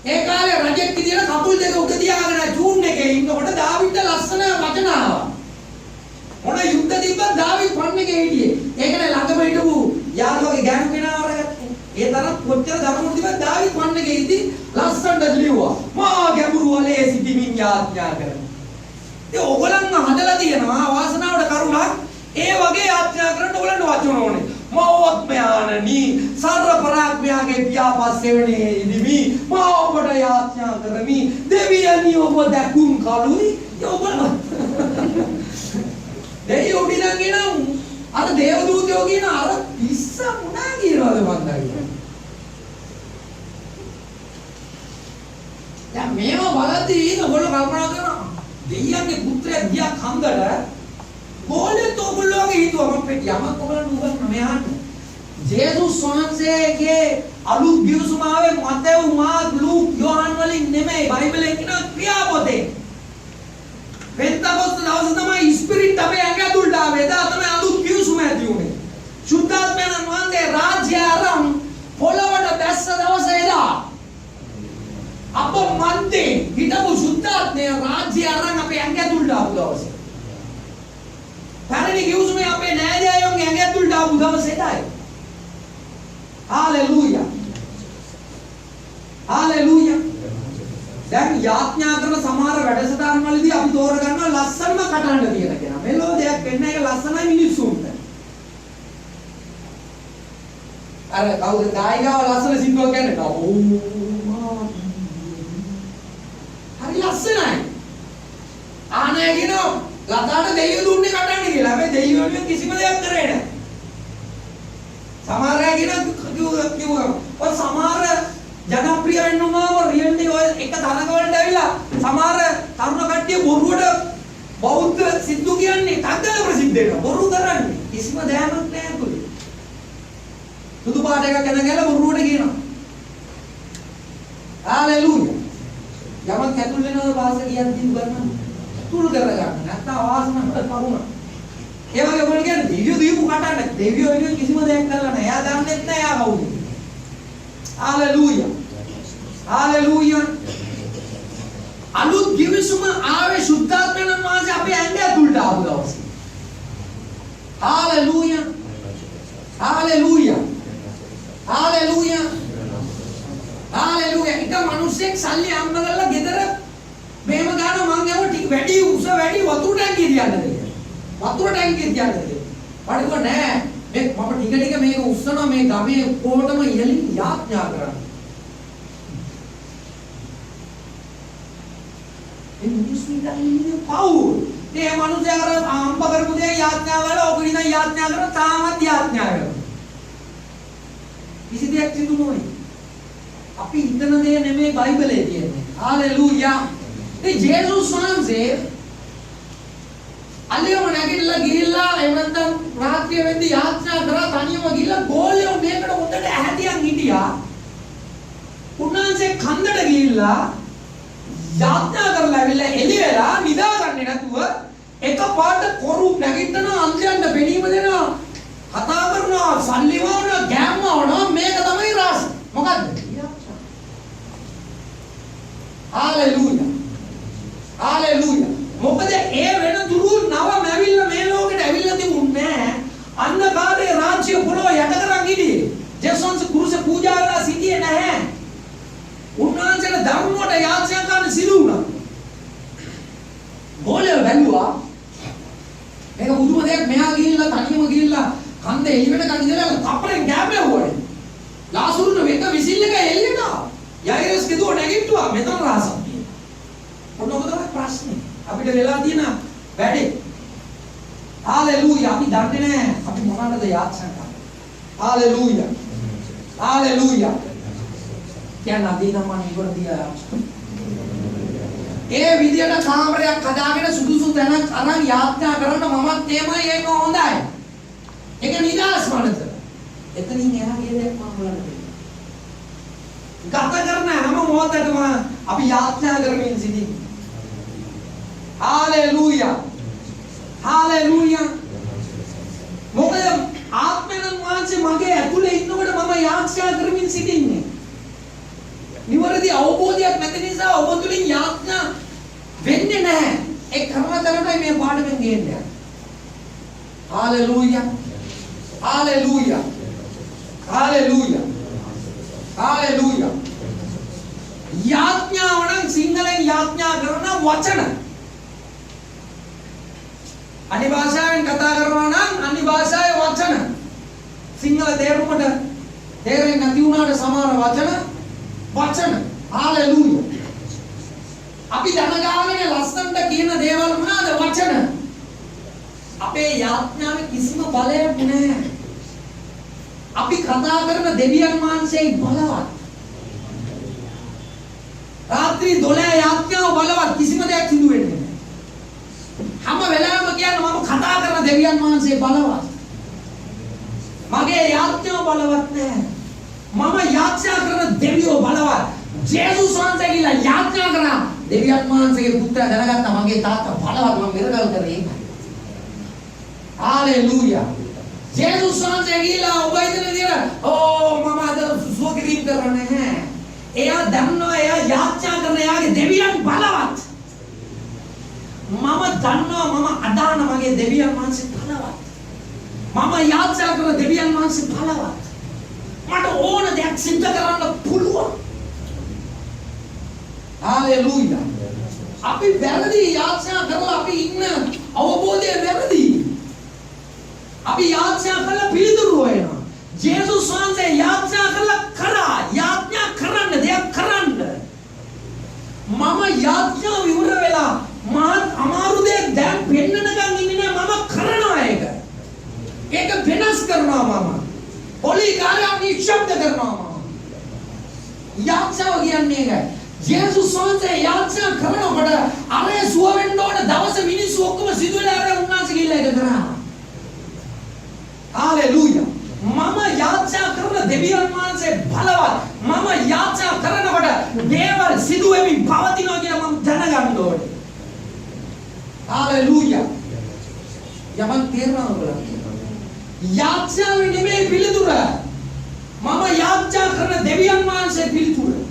ඒ කාලේ රජෙක් විදියට කකුල් දෙක උඩ තියාගෙන චූන් එකේ ඉන්නකොට දාවිත්ට ලස්සන වචන ආවා. මොන යුද්ධ තිබ්බත් දාවිත් ෆන් එකේ හිටියේ. ඒකනේ ළඟම හිටපු යාළුවගේ ගෑනු කෙනා වරගත්තේ. ඒ තරම් කොච්චර ධර්ම තිබ්බත් දාවිත් ෆන් එකේ ඉඳි ලස්සනට ලියුවා. මා ගැඹුරු වලේ සිටිමින් යාඥා කරමි. ඒ ඔයගලන් හදලා තියෙනවා වාසනාවට කරුණක් ඒ වගේ යාඥා කරන්න ඔයගලන්ට වචන ඕනේ. මෞත්මයානනි සර්ව පරාක්‍රමයාගේ පියාපස්සෙවනේ ඉදිමි මා ඔබට යාඥා කරමි දෙවියනි ඔබ දැකුම් කලුයි ඔබ දෙවියෝ දිනගෙන අර දේවදූතයෝ කියන අර පිස්ස මුණා කියනවාද මන්දයි දැන් මේව බලද්දී ඔයගොල්ලෝ කල්පනා කරනවා දෙවියන්ගේ පුත්‍රයා ගියා කන්දට ගෝලේ තෝගොල්ලෝගේ හිතුවා මම යමක් ඔයගොල්ලන්ට උගන්වන්න මෙහාට ජේසුස් වහන්සේගේ අලුත් ගිවිසුම ආවේ මතෙව් මාර්ක් ලූක් යෝහන් වලින් නෙමෙයි බයිබලෙන් කියන ක්‍රියාපොතේ පෙන්තකොස්ත දවසේ තමයි ස්පිරිට් අපේ ඇඟ ඇතුළට ආවේ එදා තමයි අලුත් ගිවිසුම ඇති වුනේ සුද්ධාත්මයන් වහන්සේ රාජ්‍ය ආරම් පොළවට දැස්ස දවසේ එදා අප මන්දේ හිටපු සුද්ධාත්මය රාජ්‍ය ආරම් අපේ ඇඟ ඇතුළට ආපු දවසේ පැරණි ගිවිසුමේ අපේ නෑදෑයෝගේ ඇඟ ඇතුළට ආපු දවසේ එදායි Hallelujah. Hallelujah. දැන් යාඥා කරන සමහර වැඩසටහන් වලදී අපි තෝරගන්නවා ලස්සනම කටහඬ කියලා කියනවා. මෙලෝ දෙයක් වෙන්න ඒක ලස්සනයි මිනිස්සුන්ට. අර කවුද ගායිකාව ලස්සන සින්දුවක් කියන්නේ? හරි ලස්සනයි. ආනය කියනවා ලතාට දෙයියෝ දුන්නේ කටහඬ කියලා. හැබැයි දෙයියෝ කිසිම දෙයක් කරේ නැහැ. සමහර අය කිව්වා ඔය සමහර ජනප්‍රිය වෙන්නුමාම රියල්ලි ඔය එක තරඟ වලට ඇවිල්ලා සමහර තරුණ කට්ටිය බොරුවට බෞද්ධ සිද්ධු කියන්නේ තද්දල ප්‍රසිද්ධ වෙනවා බොරු කරන්නේ කිසිම දෑමක් නැහැ තුලේ සුදු පාට එකක් ගෙනගලා බොරුවට කියනවා හalleluya යමක් ඇතුල් වෙනවද භාෂ කියද්දී උගන්වන්න තුල් කරගන්න නැත්නම් වාසනාවට කරුණා ඒ වගේ ඔයගොල්ලෝ කියන්නේ දෙවියෝ දීපු කටහඬ දෙවියෝ ඉන්නේ කිසිම දෙයක් කරලා නැහැ. එයා දන්නේත් නැහැ එයා කවුද. හalleluya. හalleluya. අලුත් ගිවිසුම ආවේ සුද්ධාත්මයන් වහන්සේ අපේ ඇඟ ඇතුළට ආපු දවසේ. හalleluya. හalleluya. හalleluya. හalleluya. එක මිනිහෙක් සල්ලි හම්බ කරලා ගෙදර මේම ගන්න මං යව ටික වැඩි උස වැඩි වතුර ටැංකිය තියන්නද වතුර ටැංකිය තියන්නද පඩිව නෑ මේ මම ටික ටික මේක උස්සනවා මේ ගමේ කොහොමදම ඉහළින් යාඥා කරන්නේ මේ මිනිස්සු ඉඳන්නේ පවුල් මේ මනුස්සයා අර ආම්බ කරපු දේ යාඥා කරලා ඔක ඉඳන් යාඥා කරලා තාමත් යාඥා කරනවා කිසි දෙයක් සිදු නොවේ අපි හිතන දේ නෙමෙයි බයිබලයේ තියෙන්නේ හalleluya මේ ජේසුස් වහන්සේ අල්ලියම නැගිටලා ගිහිල්ලා එහෙම නැත්නම් රාත්‍රිය වෙද්දී යාත්‍රා කරා තනියම ගිහිල්ලා ගෝලියෝ මේකට හොඳට ඇහැටියන් හිටියා උන්වහන්සේ කන්දට ගිහිල්ලා යාත්‍රා කරලා ඇවිල්ලා එළි වෙලා නිදාගන්නේ නැතුව එකපාරට කොරු නැගිටිනවා අන්ධයන්ට බෙනීම දෙනවා කතා කරනවා සල්ලි වවනවා ගෑම් වවනවා මේක තමයි රාස් මොකද්ද හalleluya හalleluya මොකද ඒ වෙන දුරු නවම ඇවිල්ලා මේ ලෝකෙට ඇවිල්ලා තිබුණේ නැහැ අන්ධකාරයේ රාජ්‍ය පොළොව යට කරන් හිටියේ ජේසුස් කුරුසේ පූජා කරලා සිටියේ නැහැ උන්වහන්සේලා ධර්මයට යාචනා කරන්න සිදු වුණා ගෝලෙ වැළුවා මේක බුදුම දෙයක් මෙහා ගිහිල්ලා තනියම ගිහිල්ලා කන්ද එළි වෙනකන් ඉඳලා කපරෙන් ගෑපේ වුණේ ලාසුරුට වෙක විසිල් එක එළියට යයිරස් කිදුව නැගිට්ටුවා මෙතන රාසක් ඔන්නෝක තමයි ප්‍රශ්නේ අපිට වෙලා තියෙන වැඩේ හalleluya අපි දන්නේ නැහැ අපි මොනවටද යාචනා කරන්නේ හalleluya හalleluya කියන්න අදී නම් මම ඉවර දියා ඒ විදියට කාමරයක් හදාගෙන සුදුසු තැනක් අරන් යාත්‍රා කරන්න මමත් එමය ඒක හොඳයි ඒක නිදාස් මනස එතනින් එහා ගිය දෙයක් මම බලන්න ගත කරන හැම මොහොතකම අපි යාත්‍රා කරමින් සිටින්නේ හalleluya හalleluya මොකද ආත්මයන් වහන්සේ මගේ ඇතුලේ ඉන්නකොට මම යාත්‍රා කරමින් සිටින්නේ නිසා ඔබ තුලින් යාඥා වෙන්නේ නැහැ. ඒ කරන තරමයි මේ පාඩමෙන් ගේන්නේ. හාලෙලූයා. හාලෙලූයා. හාලෙලූයා. හාලෙලූයා. යාඥාව නම් සිංහලෙන් යාඥා කරන වචන. අනි භාෂාවෙන් කතා කරනවා නම් අනි භාෂාවේ වචන. සිංහල තේරුමට තේරෙන්නේ නැති වුණාට සමහර වචන. හාලෙලූයා. අපි දැනගාගෙන ලස්සනට කියන දේවල් මොනවාද? වචන. අපේ යාඥාවේ කිසිම බලයක් නැහැ. අපි කතා කරන දෙවියන් වහන්සේයි බලවත්. රාත්‍රී 12 යාඥාව බලවත් කිසිම දෙයක් සිදු වෙන්නේ නැහැ. හැම වෙලාවෙම කියන්නේ මම කතා කරන දෙවියන් වහන්සේ බලවත්. මගේ යාඥාව බලවත් නැහැ. මම යාඥා කරන දෙවියෝ බලවත්. ජේසුස් වහන්සේ කියලා යාඥා කරා දෙවියන් වහන්සේගේ පුත්‍රයා දැනගත්තා මගේ තාත්තා බලවත් මම මිරකල් කරේ ඒකයි. හාලෙලූයා. ජේසුස් වහන්සේ කියලා ඔබ හිතන විදිහට මම අද සුවකිරීම කරන්නේ නැහැ. එයා දන්නවා එයා යාඥා කරන එයාගේ දෙවියන් බලවත්. මම දන්නවා මම අදාන මගේ දෙවියන් වහන්සේ බලවත්. මම යාඥා කරන දෙවියන් වහන්සේ බලවත්. මට ඕන දෙයක් සිද්ධ කරන්න පුළුවන්. හාලෙලූයා. අපි වැරදි යාඥා කරලා අපි ඉන්න අවබෝධය වැරදි. අපි යාඥා කළා පිළිතුරු හොයනවා. ජේසුස් වහන්සේ යාඥා කළා යාඥා කරන්න දෙයක් කරන්න. මම යාඥා විවර වෙලා මහත් අමාරු දෙයක් දැන් පෙන්නනකම් ඉන්නේ නැහැ මම කරනවා ඒක. ඒක වෙනස් කරනවා මම. පොලී කාර්යයක් නිශ්ශබ්ද කරනවා මම. යාඥාව කියන්නේ ඒකයි. ජේසුස් වහන්සේ යාඥා කරනකොට අරේ සුව වෙන්න ඕන දවස මිනිස්සු ඔක්කොම සිදුවලා අර උන්වහන්සේ ගිහිල්ලා ඒක කරා. හාලෙලූයා. මම යාඥා කරන දෙවියන් වහන්සේ බලවත්. මම යාඥා කරනකොට දේවල් සිදු වෙමින් පවතිනවා කියලා මම දැනගන්න ඕනේ. හාලෙලූයා. යමන් තේරෙනවද බලන්න. යාඥාවේ නෙමෙයි පිළිතුර. මම යාඥා කරන දෙවියන් වහන්සේ පිළිතුර.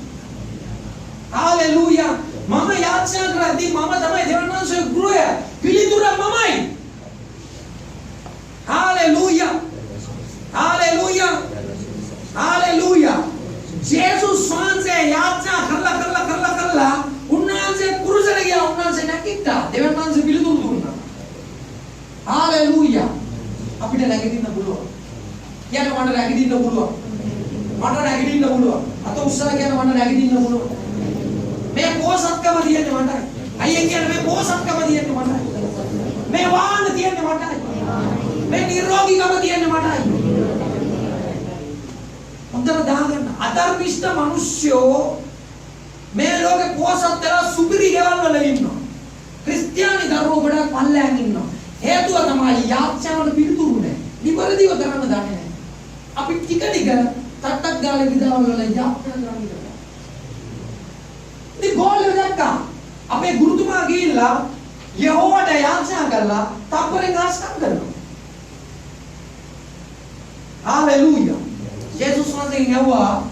හාලෙලූයා. මම යාඥා කරද්දී මම තමයි දෙවියන් වහන්සේ ගෘහය. පිළිතුර මමයි. හාලෙලූයා. හාලෙලූයා. හාලෙලූයා. ජේසුස් වහන්සේ යාඥා කරලා උන්වහන්සේ කුරුසට ගියා. උන්වහන්සේ නැගිට්ටා. දෙවියන් වහන්සේ පිළිතුරු දුන්නා. හාලෙලූයා. අපිට නැගිටින්න පුළුවන්. කියන්න මට නැගිටින්න පුළුවන්. මට නැගිටින්න පුළුවන්. අත උස්සලා කියන්න මට නැගිටින්න පුළුවන්. මේ පොසත්කම තියෙන්නේ මටයි. අයියෙන් කියන්නේ මේ පොසත්කම තියෙන්නේ මටයි. මේ වාහන තියෙන්නේ මටයි. මේ නිරෝගීකම තියෙන්නේ මටයි. හොඳට දාගන්න. අධර්මිෂ්ඨ මිනිස්සුયો මේ ලෝකේ පොසත් වෙලා සුපිරි ගෙවල් වල ඉන්නවා. ක්‍රිස්තියානි දරුවෝ ගොඩක් පල්ලෙහාන් ඉන්නවා. හේතුව තමයි යාඥාවට පිළිතුරු නැහැ. නිවැරදිව කරන්න දන්නේ නැහැ. අපි ටික තට්ටක් ගාලා විදාවල වල යාඥා කරන්නේ. ඉතින් ගෝලෙ දැක්කා. අපේ ගුරුතුමා ගිහිල්ලා යෙහෝවාට යාඥා කළා තප්පරෙන් ආස්කම් කරනවා. හාලෙලූයා. ජේසුස් වහන්සේ කියනවා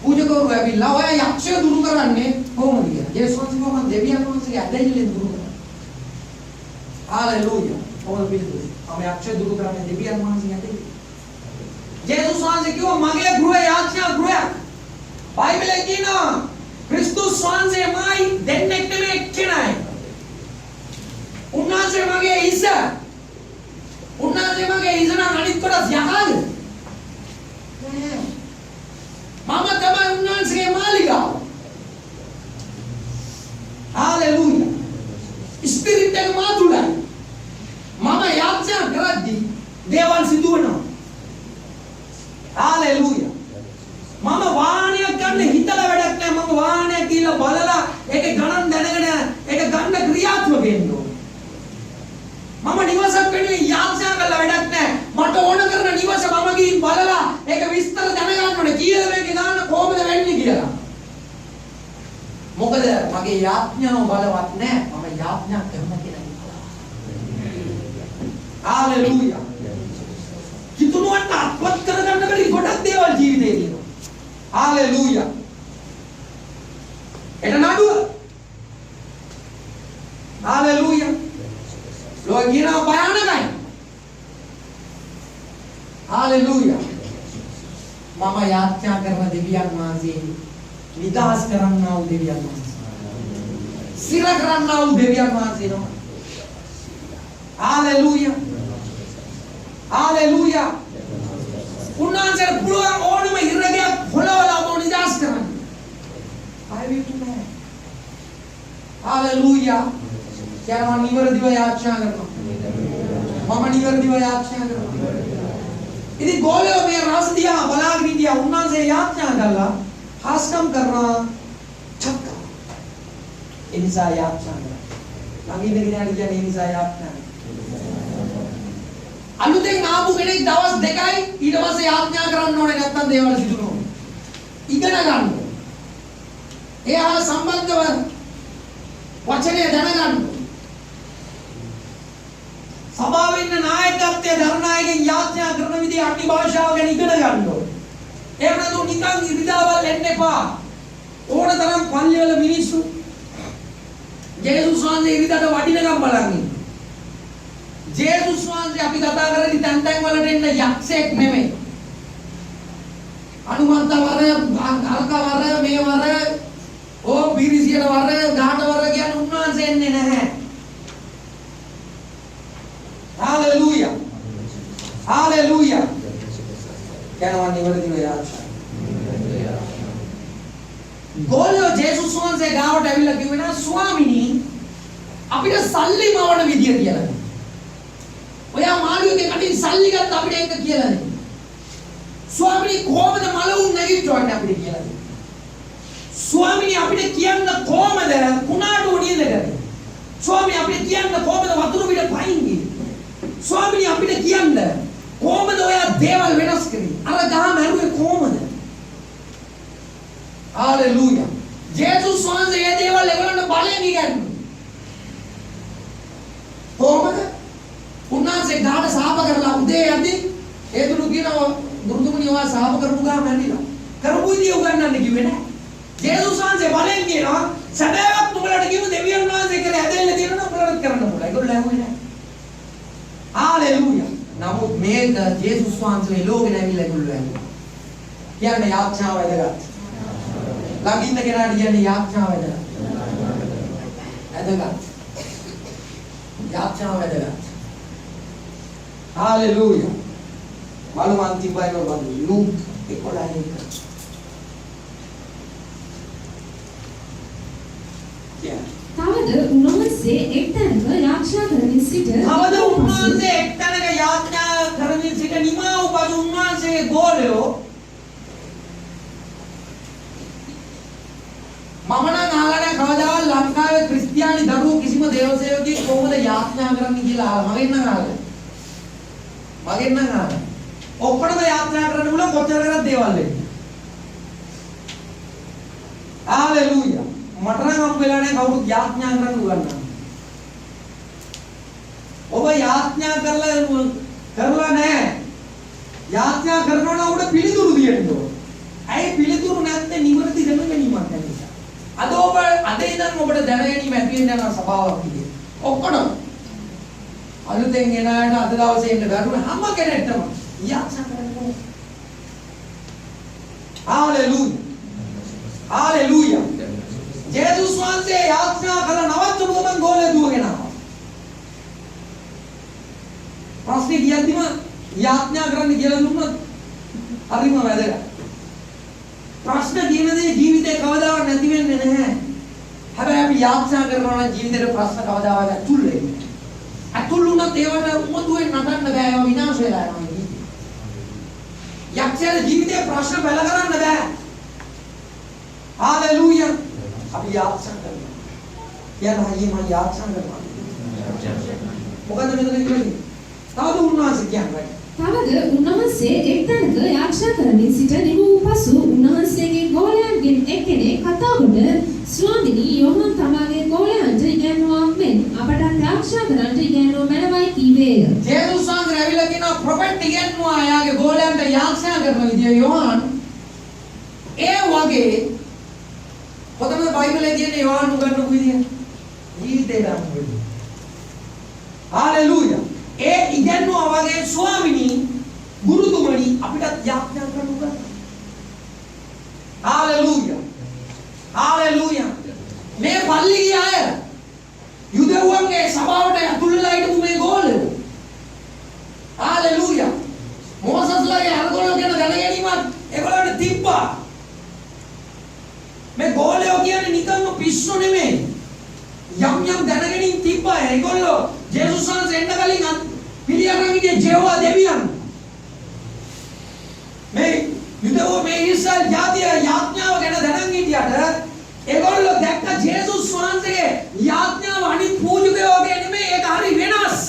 පූජකවරු ඇවිල්ලා ඔය යක්ෂය දුරු කරන්නේ කොහොමද කියලා. ජේසුස් වහන්සේ කිව්වා මම දෙවියන් වහන්සේගේ ඇදහිල්ලෙන් දුරු කරනවා. හාලෙලූයා. කොහොමද පිළිතුරු? මම යක්ෂය දුරු කරන්නේ දෙවියන් වහන්සේගේ ඇදහිල්ලෙන්. ජේසුස් වහන්සේ කිව්වා මගේ ගෘහය යාඥා ගෘහයක්. බයිබලයේ කියනවා ක්‍රිස්තුස් වහන්සේමයි දෙන්නෙක් නෙමෙයි එක්කෙනයි. උන්වහන්සේ මගේ ඉස. උන්වහන්සේ මගේ ඉස නම් අනිත් කොටස් යකාද? නෑ. මම තමයි උන්වහන්සේගේ මාලිගාව. හාලෙලූයා. ස්පිරිට් එක මාතුලයි. මම යාඥා කරද්දී දේවල් සිදු වෙනවා. හාලෙලූයා. මම වාහනයක් ගන්න හිතලා වැඩක් නැහැ. මම වාහනයක් කියලා බලලා ඒක ගණන් දැනගෙන ඒක ගන්න ක්‍රියාත්මක වෙන්න ඕනේ. මම නිවසක් වෙනුවෙන් යාඥා කළා වැඩක් නැහැ. මට ඕන කරන නිවස මම ගිහින් බලලා ඒක විස්තර දැනගන්න ඕනේ. කීයද මේක දාන්න කොහොමද වෙන්නේ කියලා. මොකද මගේ යාඥාව බලවත් නැහැ. මම යාඥා කරන කෙනා. හාලෙලූයා. කිතුනුවන්ට අත්පත් කරගන්න බැරි ගොඩක් දේවල් ජීවිතේ තියෙනවා. හාලෙලූයා. මම යාඥා කරන දෙවියන් වහන්සේ නිදහස් කරන්නා වූ දෙවියන් වහන්සේ. සිර කරන්නා වූ දෙවියන් වහන්සේ නම. හාලෙලූයා. හාලෙලූයා. උන්වහන්සේට පුළුවන් ඕනම ඉරගයක් හොලවලා ඔබ නිදහස් කරන්න. I will do that. Hallelujah. කියනවා නිවැරදිව යාඥා කරනවා. මම නිවැරදිව යාඥා කරනවා. ඉතින් ගෝලයෝ මේ රස දිහා බලාගෙන හිටියා. උන්වහන්සේ යාඥා කළා. හාස්කම් කරනවා. චක්ක. ඒ නිසා යාඥා කරා. ළඟින් ඉඳගෙන කියන්නේ ඒ නිසා යාඥා. අලුතෙන් ආපු කෙනෙක් දවස් 2යි ඊට පස්සේ යාඥා කරන්න ඕනේ නැත්තම් දේවල් සිදු වෙනවා. ඉගෙන ගන්න. එයා සම්බන්ධව වචනය දැනගන්න. සභාවේ ඉන්න නායකත්වයේ ධර්මනායකයන් යාඥා කරන විදිහ අටි භාෂාව ගැන ඉගෙන ගන්න ඕනේ. එහෙම නැත්නම් නිකන් ඉරිදාවල් එන්න එපා. ඕනතරම් පල්ලිවල මිනිස්සු ජේසුස් වහන්සේ ඉරිදාට වටිනකම් බලන් ඉන්නවා. ජේසුස් වහන්සේ අපි කතා කරන්නේ තැන් තැන් වලට එන්න යක්ෂයෙක් නෙමෙයි. අනුමන්ත වර, අල්ක වර, මේ වර, ඕ පිරිසියට වර, ගාට වර කියන උන්වහන්සේ එන්නේ නැහැ. හාලෙලූයා. හාලෙලූයා. කියනවා නිවැරදිව යාඥා. ගෝලියෝ ජේසුස් වහන්සේ ගාවට ඇවිල්ලා කිව්වේ නා ස්වාමිනී අපිට සල්ලි මවන විදිය කියලා. ඔයා මාළුවගේ කටින් සල්ලි ගත්ත අපිට ඒක කියලා දෙන්න. ස්වාමිනී කොහොමද මලවුන් නැගිටවන්නේ අපිට කියලා දෙන්න. ස්වාමිනී අපිට කියන්න කොහොමද කුණාට උඩින්ද කරන්නේ. ස්වාමිනී අපිට කියන්න කොහොමද වතුර පිට පයින්නේ. ස්වාමිනී අපිට කියන්න කොහොමද ඔයා දේවල් වෙනස් කරන්නේ. අර ගහ මැරුවේ කොහොමද. හාලෙලූයා. ජේසුස් වහන්සේ මේ දේවල් ඒගොල්ලන්ට බලයෙන් ඉගන්නුවා. කොහොමද? උන්වහන්සේ ගාට සාප කරලා උදේ යද්දි ඒ දුරු කියනවා දුරුතුමනි ඔයා සාප කරපු ගා මැරිලා. කරපු විදිය උගන්නන්න කිව්වේ නෑ. ජේසුස් වහන්සේ බලයෙන් කියනවා සැබෑවක් නුඹලට කිව්ව දෙවියන් වහන්සේ කියලා ඇදෙන්න තියෙනවා උඹලට කරන්න ඕන. ඒගොල්ලෝ ඇහුවේ නෑ. හාලෙලූයා. නමුත් මේක ජේසුස් වහන්සේ ලෝකෙ නැවිලා ඒගොල්ලෝ ඇහුවා. කියන්නේ යාඥාව වැදගත්. ළඟින් කෙනාට කියන්නේ යාඥාව වැදගත්. යාඥාව වැදගත්. හාලෙලූයා. බලමු අන්තිම බයිබල් වල ලූක් 11:1. තවද උන්වහන්සේ එක්තැනක යාඥා කරමින් සිට නිමා උපද උන්වහන්සේගේ ගෝලයෝ මම නම් අහලා නැහැ කවදාවත් ලංකාවේ ක්‍රිස්තියානි දරුවෝ කිසිම දේවසේවකෙක් කොහොමද යාඥා කරන්නේ කියලා මගෙන් නම් අහලා. ඔක්කොම යාඥා කරන්න බුණා කොච්චර කරත් දේවල් වෙන්නේ. හාලෙලූයා. මට නම් හම් වෙලා නැහැ කවුරුත් යාඥා කරන්න උගන්වන්න. ඔබ යාඥා කරලා නැහැ. යාඥා කරනවා නම් උඩ පිළිතුරු දෙන්න ඕන. ඇයි පිළිතුරු නැත්නම් නිවර්ති දැනගැනීමක් නැහැ. අද ඉඳන් ඔබට දැනගැනීම ඇති වෙන යන සභාවක් විදියට. ඔක්කොම අලුතෙන් එන අයට අද දවසේ ඉන්න බැරුණ හැම කෙනෙක්ටම යාඥා කරන්න ඕන. හාලෙලූයා. හාලෙලූයා. ජේසුස් වහන්සේ යාඥා කළ නවත්තපු ගමන් ගෝලේ දුවගෙන ආවා. ප්‍රශ්නේ කියද්දිම යාඥා කරන්න කියලා දුන්නොත් හරිම වැදගත්. ප්‍රශ්න කියන දේ ජීවිතේ කවදාවත් නැති වෙන්නේ නැහැ. හැබැයි අපි යාඥා කරනවා නම් ජීවිතේට ප්‍රශ්න කවදාවත් ඇතුල් වෙන්නේ නැහැ. ඇතුල් වුණත් ඒවට උමතුවෙන් නටන්න බෑ. ඒවා විනාශ වෙලා යනවා. යක්ෂයාගේ ජීවිතේ ප්‍රශ්න බැල කරන්න බෑ. හාලෙලූයා. අපි යාඥා කරනවා. කියනවා මම යාඥා කරනවා. මොකද මෙතන කියන්නේ? තවද උන්වහන්සේ කියන්නේ. තවද උන්වහන්සේ එක්තැනක යාඥා කරමින් සිට නිමවූ පසු උන්වහන්සේගේ ගෝලයන්ගෙන් එක්කෙනෙක් කතා කොට ස්වාමිනී යෝහන් තමාගේ ගෝලයන්ට ඉගැන්වුවා මෙන් අපට යාඥා කරන්න ඉගැන්වුව මැනවයි කීවේය. ජේසුස් වහන්සේ ඇවිල්ලා කියනවා ප්‍රොෆෙට් ඉගැන්වුවා එයාගේ ගෝලයන්ට යාඥා කරන විදිය යෝහන් ඒ වගේ කොතනද බයිබලයේ තියෙන යෝහන් උගන්වපු විදිය ජීවිතේ ගන්න විදිය. හාලෙලූයා. ඒ ඉගැන්වුවා වගේ ස්වාමිනී ගුරුතුමනි අපිට යාඥා කරන්න උගන්වන්න. වහන්සේ එන්න කලින් පිළිඅරන් හිටියේ ජෙහෝවා දෙවියන්. මේ යුදෝ මේ ඊශ්‍රායල් ජාතිය යාඥාව ගැන දැනන් හිටියට ඒගොල්ලෝ දැක්ක ජේසුස් වහන්සේගේ යාඥාව අනිත් පූජකයෝ වගේ නෙමෙයි, ඒක හරි වෙනස්.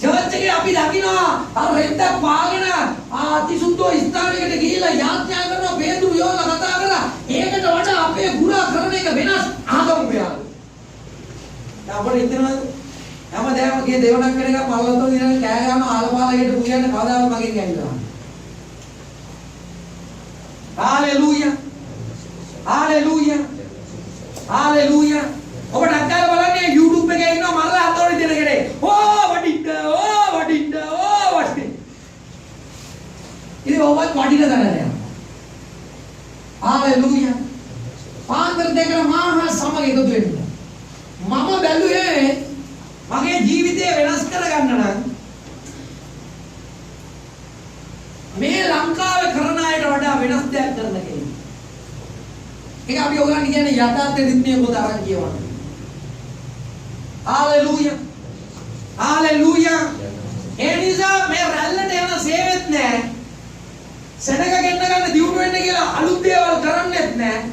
චර්ච් එකේ අපි දකිනවා අර රෙද්දක් පාගෙන අතිසුද්ධ ස්ථානයකට ගිහිල්ලා යාඥා කරනවා, පේතුරු යෝලා කතා කරලා ඒකට වඩා අපේ ගුණා කරන එක වෙනස් ආගම් ව්‍යාල. අපිට හිතනවාද හැමදාම ගියේ දෙවණක් වෙන එක පල්ලතෝ ඉඳන් කෑ ගාම ආලපාලයට පුයන්න කවදාවත් මගෙන් ඇවිල්ලා. හalleluya. හalleluya. හalleluya. ඔබ ඩක්කාර බලන්නේ YouTube එකේ ඉන්නවා මරලා අතෝරි දෙන කෙනේ. ඕ වඩින්න ඉතින් ඔබත් වඩින දරනවා. හalleluya. පාන්දර දෙකම මහා සමග එකතු වෙන්න. මම බැලුවේ මගේ ජීවිතය වෙනස් කරගන්න නම් මේ ලංකාවේ කරන අයට වඩා වෙනස් දෙයක් කරන්න කෙනෙක්. ඒක අපි ඔයගොල්ලන් කියන්නේ යථාර්ථ රිද්මේ පොත අරන් කියවන්න. හalleluya. හalleluya. ඒ නිසා මේ රැල්ලට යන සේවෙත් නැහැ. සෙනග ගෙන්න ගන්න දියුණු වෙන්න කියලා අලුත් දේවල් කරන්නෙත් නැහැ.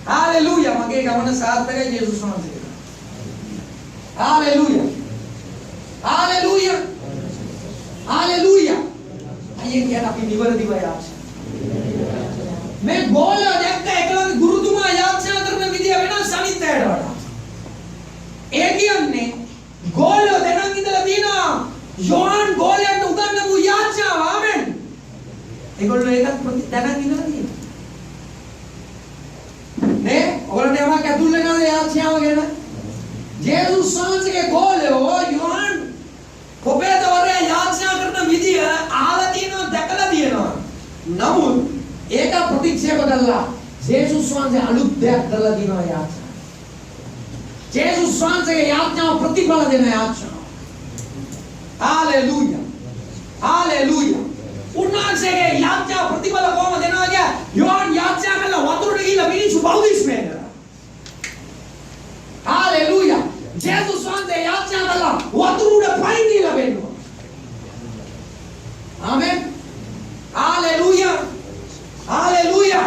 හalleluya. මගේ ගමන සාර්ථකයි ජේසුස් වහන්සේ. හalleluya. හalleluya. හalleluya. අයියෙන් කියන අපි නිවැරදිව යාචනා. මේ ගෝල දැක්ක එකලගේ ගුරුතුමා යාචනා කරන විදිය වෙනස් අනිත් අයට වඩා. ඒ කියන්නේ ගෝල දැනන් ඉඳලා තියෙනවා යෝහන් ගෝලයට උගන්වපු යාචනාව. ආමෙන්. ඒගොල්ලෝ ඒකත් දැනන් ඉඳලා තියෙනවා. නේ? ඔයගොල්ලෝ යමක් ඇතුල් වෙනවද යාචනාව ගැන? ජේසුස් වහන්සේගේ ගෝලයෝ යෝහන් පොපේතවරයා යාචනා කරන විදිය අහලා තියෙනවා, දැකලා තියෙනවා. නමුත් ඒක ප්‍රතික්ෂේප කළා. ජේසුස් වහන්සේ අලුත් දෙයක් කරලා දිනවා යාචනා. ජේසුස් වහන්සේගේ යාඥාව ප්‍රතිඵල දෙන යාචනාව. හalleluya. හalleluya. උන්වහන්සේගේ යාඥාව ප්‍රතිඵල කොහොමද දෙනවා කිය? යෝහන් යාචනා කළා වතුරට ගිහිල්ලා මිනිස්සු බෞද්ධිස්මය කරා. හalleluya. ජේසුස් වහන්සේ යාචනා කළා වතුර උඩ පයින් ගිහිල්ලා වෙන්නවා. ආමෙන්. හalleluya. හalleluya.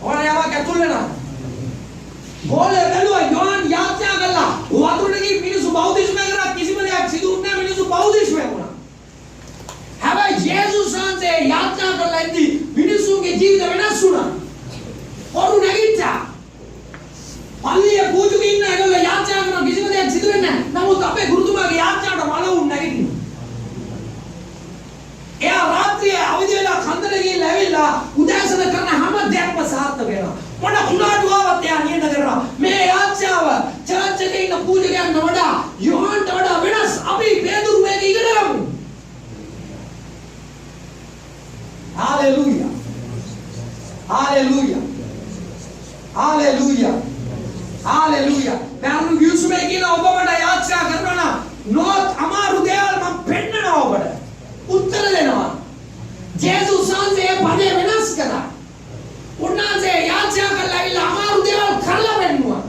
ඕන යමක් ඇතුල් වෙනවා. ගෝලේ බැලුවා යෝහන් යාචනා කළා වතුරට ගිහින් මිනිස්සු බෞද්ධිස්මය කරා, කිසිම දෙයක් සිදු වුණේ නැහැ, මිනිස්සු බෞද්ධිස්මය වුණා. හැබැයි ජේසුස් වහන්සේ යාචනා කළා ඉතින් මිනිස්සුගේ ජීවිත වෙනස් වුණා. පොරු නැගිට්ටා. පල්ලියේ පූජක ඉන්න ඒගොල්ලෝ යාචනා කරන කිසිම දෙයක් සිදු වෙන්නේ නැහැ. නමුත් අපේ ගුරුතුමාගේ යාචනාවට මලවුන් නැගිටිනවා. එයා රාත්‍රියේ අවදි වෙලා කන්දර ගිහිල්ලා ඇවිල්ලා උදෑසන කරන හැම දෙයක්ම සාර්ථක වෙනවා. මොන කුණාටුවාවත් එයා නියත කරනවා. මේ යාචනාව චර්ච් එකේ ඉන්න පූජකයන්ට වඩා යෝහන්ට වඩා වෙනස්. අපි පේතුරු මේක ඉගෙන ගමු. හalleluya. හalleluya. හalleluya. හalleluya. දැන් යුසුමේ කියන ඔබ මට යාචනා කරනවා නම් නොත් අමාරු දේවල් මම පෙන්නනවා ඔබට. උත්තර දෙනවා. ජේසුස් වහන්සේ පදේ වෙනස් කළා. උන්වහන්සේ යාචනා කළා අමාරු දේවල් කරලා වෙන්නවා.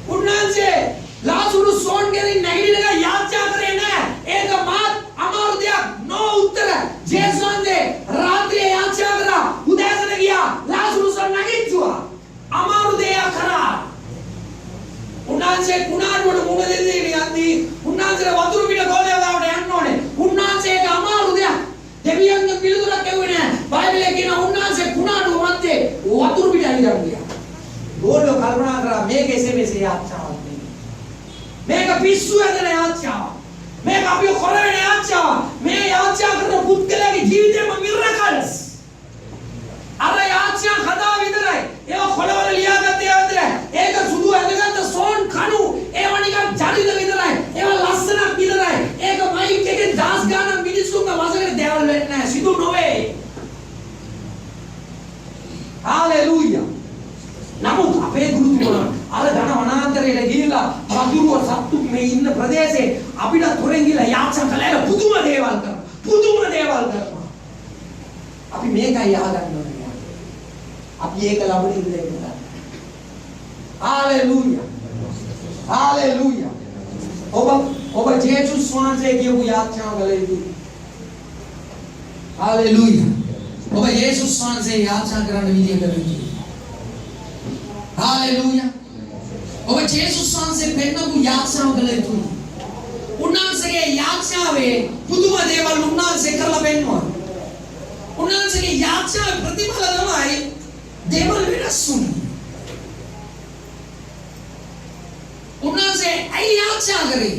උන්වහන්සේ ලාසරුස් සෝන්ගෙන් නැගිටින එක යාචනා කරේ නැහැ. ඒක මාත් අමාරු දෙයක් නෝ උත්තර. ජේසුස් වහන්සේ රාත්‍රියේ යාචනා කරා. උදෑසන ගියා. ලාසරුස් නැගිට්ටුවා. අමාරු දෙයක් කරා. උන්වහන්සේ කුණාටුවට මුණ දෙන්නේ යද්දී උන්වහන්සේ වතුරු පිට ගෝලයක් ගාවට යන්න ඕනේ. උන්වහන්සේට අමාරු දෙයක්. දෙවියන්ගේ පිළිතුරක් ඇහුවේ නැහැ. බයිබලයේ කියන උන්වහන්සේ කුණාටුව මැත්තේ වතුරු පිට ඇවිදන් ගියා. ගෝලෝ කල්පනා කරා මේක එසේ මෙසේ යාචනාවක් නෙමෙයි. මේක පිස්සු ඇදෙන යාචනාවක්. මේක අපිව කොරවෙන යාචනාවක්. මේ යාචනා කරන පුද්ගලයාගේ ජීවිතේම මිරකල්ස්. අර යාචනා කතා විතරයි. ඒක කොළවල ලියාගත්තේ විතරයි. ඒක සුදු ඇඳගත්ත සෝන් කණු ඒව නිකන් චරිත විතරයි. ඒව ලස්සනක් විතරයි. ඒක මයික් එකෙන් දාස් ගන්න මිනිස්සුන්ගේ වසකට දේවල් වෙන්නේ නැහැ. සිදු නොවේ. හalleluya. නමුත් අපේ ගුරුතුමා අර ධන වනාන්තරයේ ගිහිලා වතුරුව සත්තු මේ ඉන්න ප්‍රදේශේ අපිට තොරෙන් ගිහිලා යාචනා කළා පුදුම දේවල් කරනවා. පුදුම දේවල් කරනවා. අපි මේකයි අහගන්න ඕනේ. අපි ඒක ලබන ඉඳලා ඉන්නවා. හalleluya. හalleluya. ඔබ ජේසුස් වහන්සේ කියපු යාඥා කළ යුතුයි. හalleluya. ඔබ යේසුස් වහන්සේ යාඥා කරන විදිය කළ යුතුයි. හalleluya. ඔබ ජේසුස් වහන්සේ පෙන්නපු යාඥාව කළ යුතුයි. උන්වහන්සේගේ යාඥාවේ පුදුම දේවල් උන්වහන්සේ කරලා පෙන්වනවා. උන්වහන්සේගේ යාඥාවේ ප්‍රතිඵල තමයි දේවල් වෙනස් වුනේ. උන්වහන්සේ ඇයි යාඥා කරේ?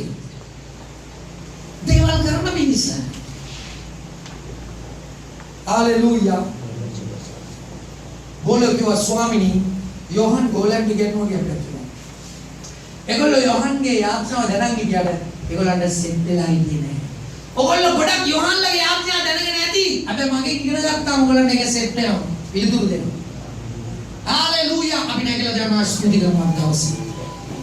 දේවල් කරන මිනිස. हालेलुया. बोलो कि स्वामिनी योहन गोलम ගෙන්නුවා කියලා කියනවා. ඒගොල්ලෝ යෝහන්ගේ යාඥාව දැනන් ගියාද? ඒගොල්ලන්ට සෙට් වෙලා හිටියේ නැහැ. ඔයගොල්ලෝ ගොඩක් යෝහන්ලගේ යාඥා දැනගෙන ඇති. හැබැයි මගේ ඉගෙන ගත්තාම ඔයගොල්ලන්ට ඒක සෙට් වෙනවා. පිළිතුරු දෙනවා. हालेलुया. අපි නැගලා දැන් ස්තුති කරනවා දවසේ.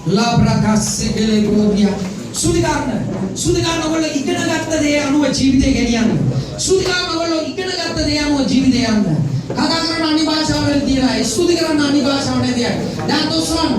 ලාබ්‍රාකාස්සේ ගලෝදියා. ස්තුති කරන ඔයගොල්ලෝ ඉගෙන ගත්ත දේ අනුව ජීවිතේ ගෙනියන්න. ස්තුති කරන ඔයගොල්ලෝ ඉගෙන ගත්ත දේ අනුව ජීවිතේ යන්න. කතා කරන අනිත් භාෂාවල් තියලා ස්තුති කරන අනිත් භාෂාවල් තියලා. දැන් දොස්වන්න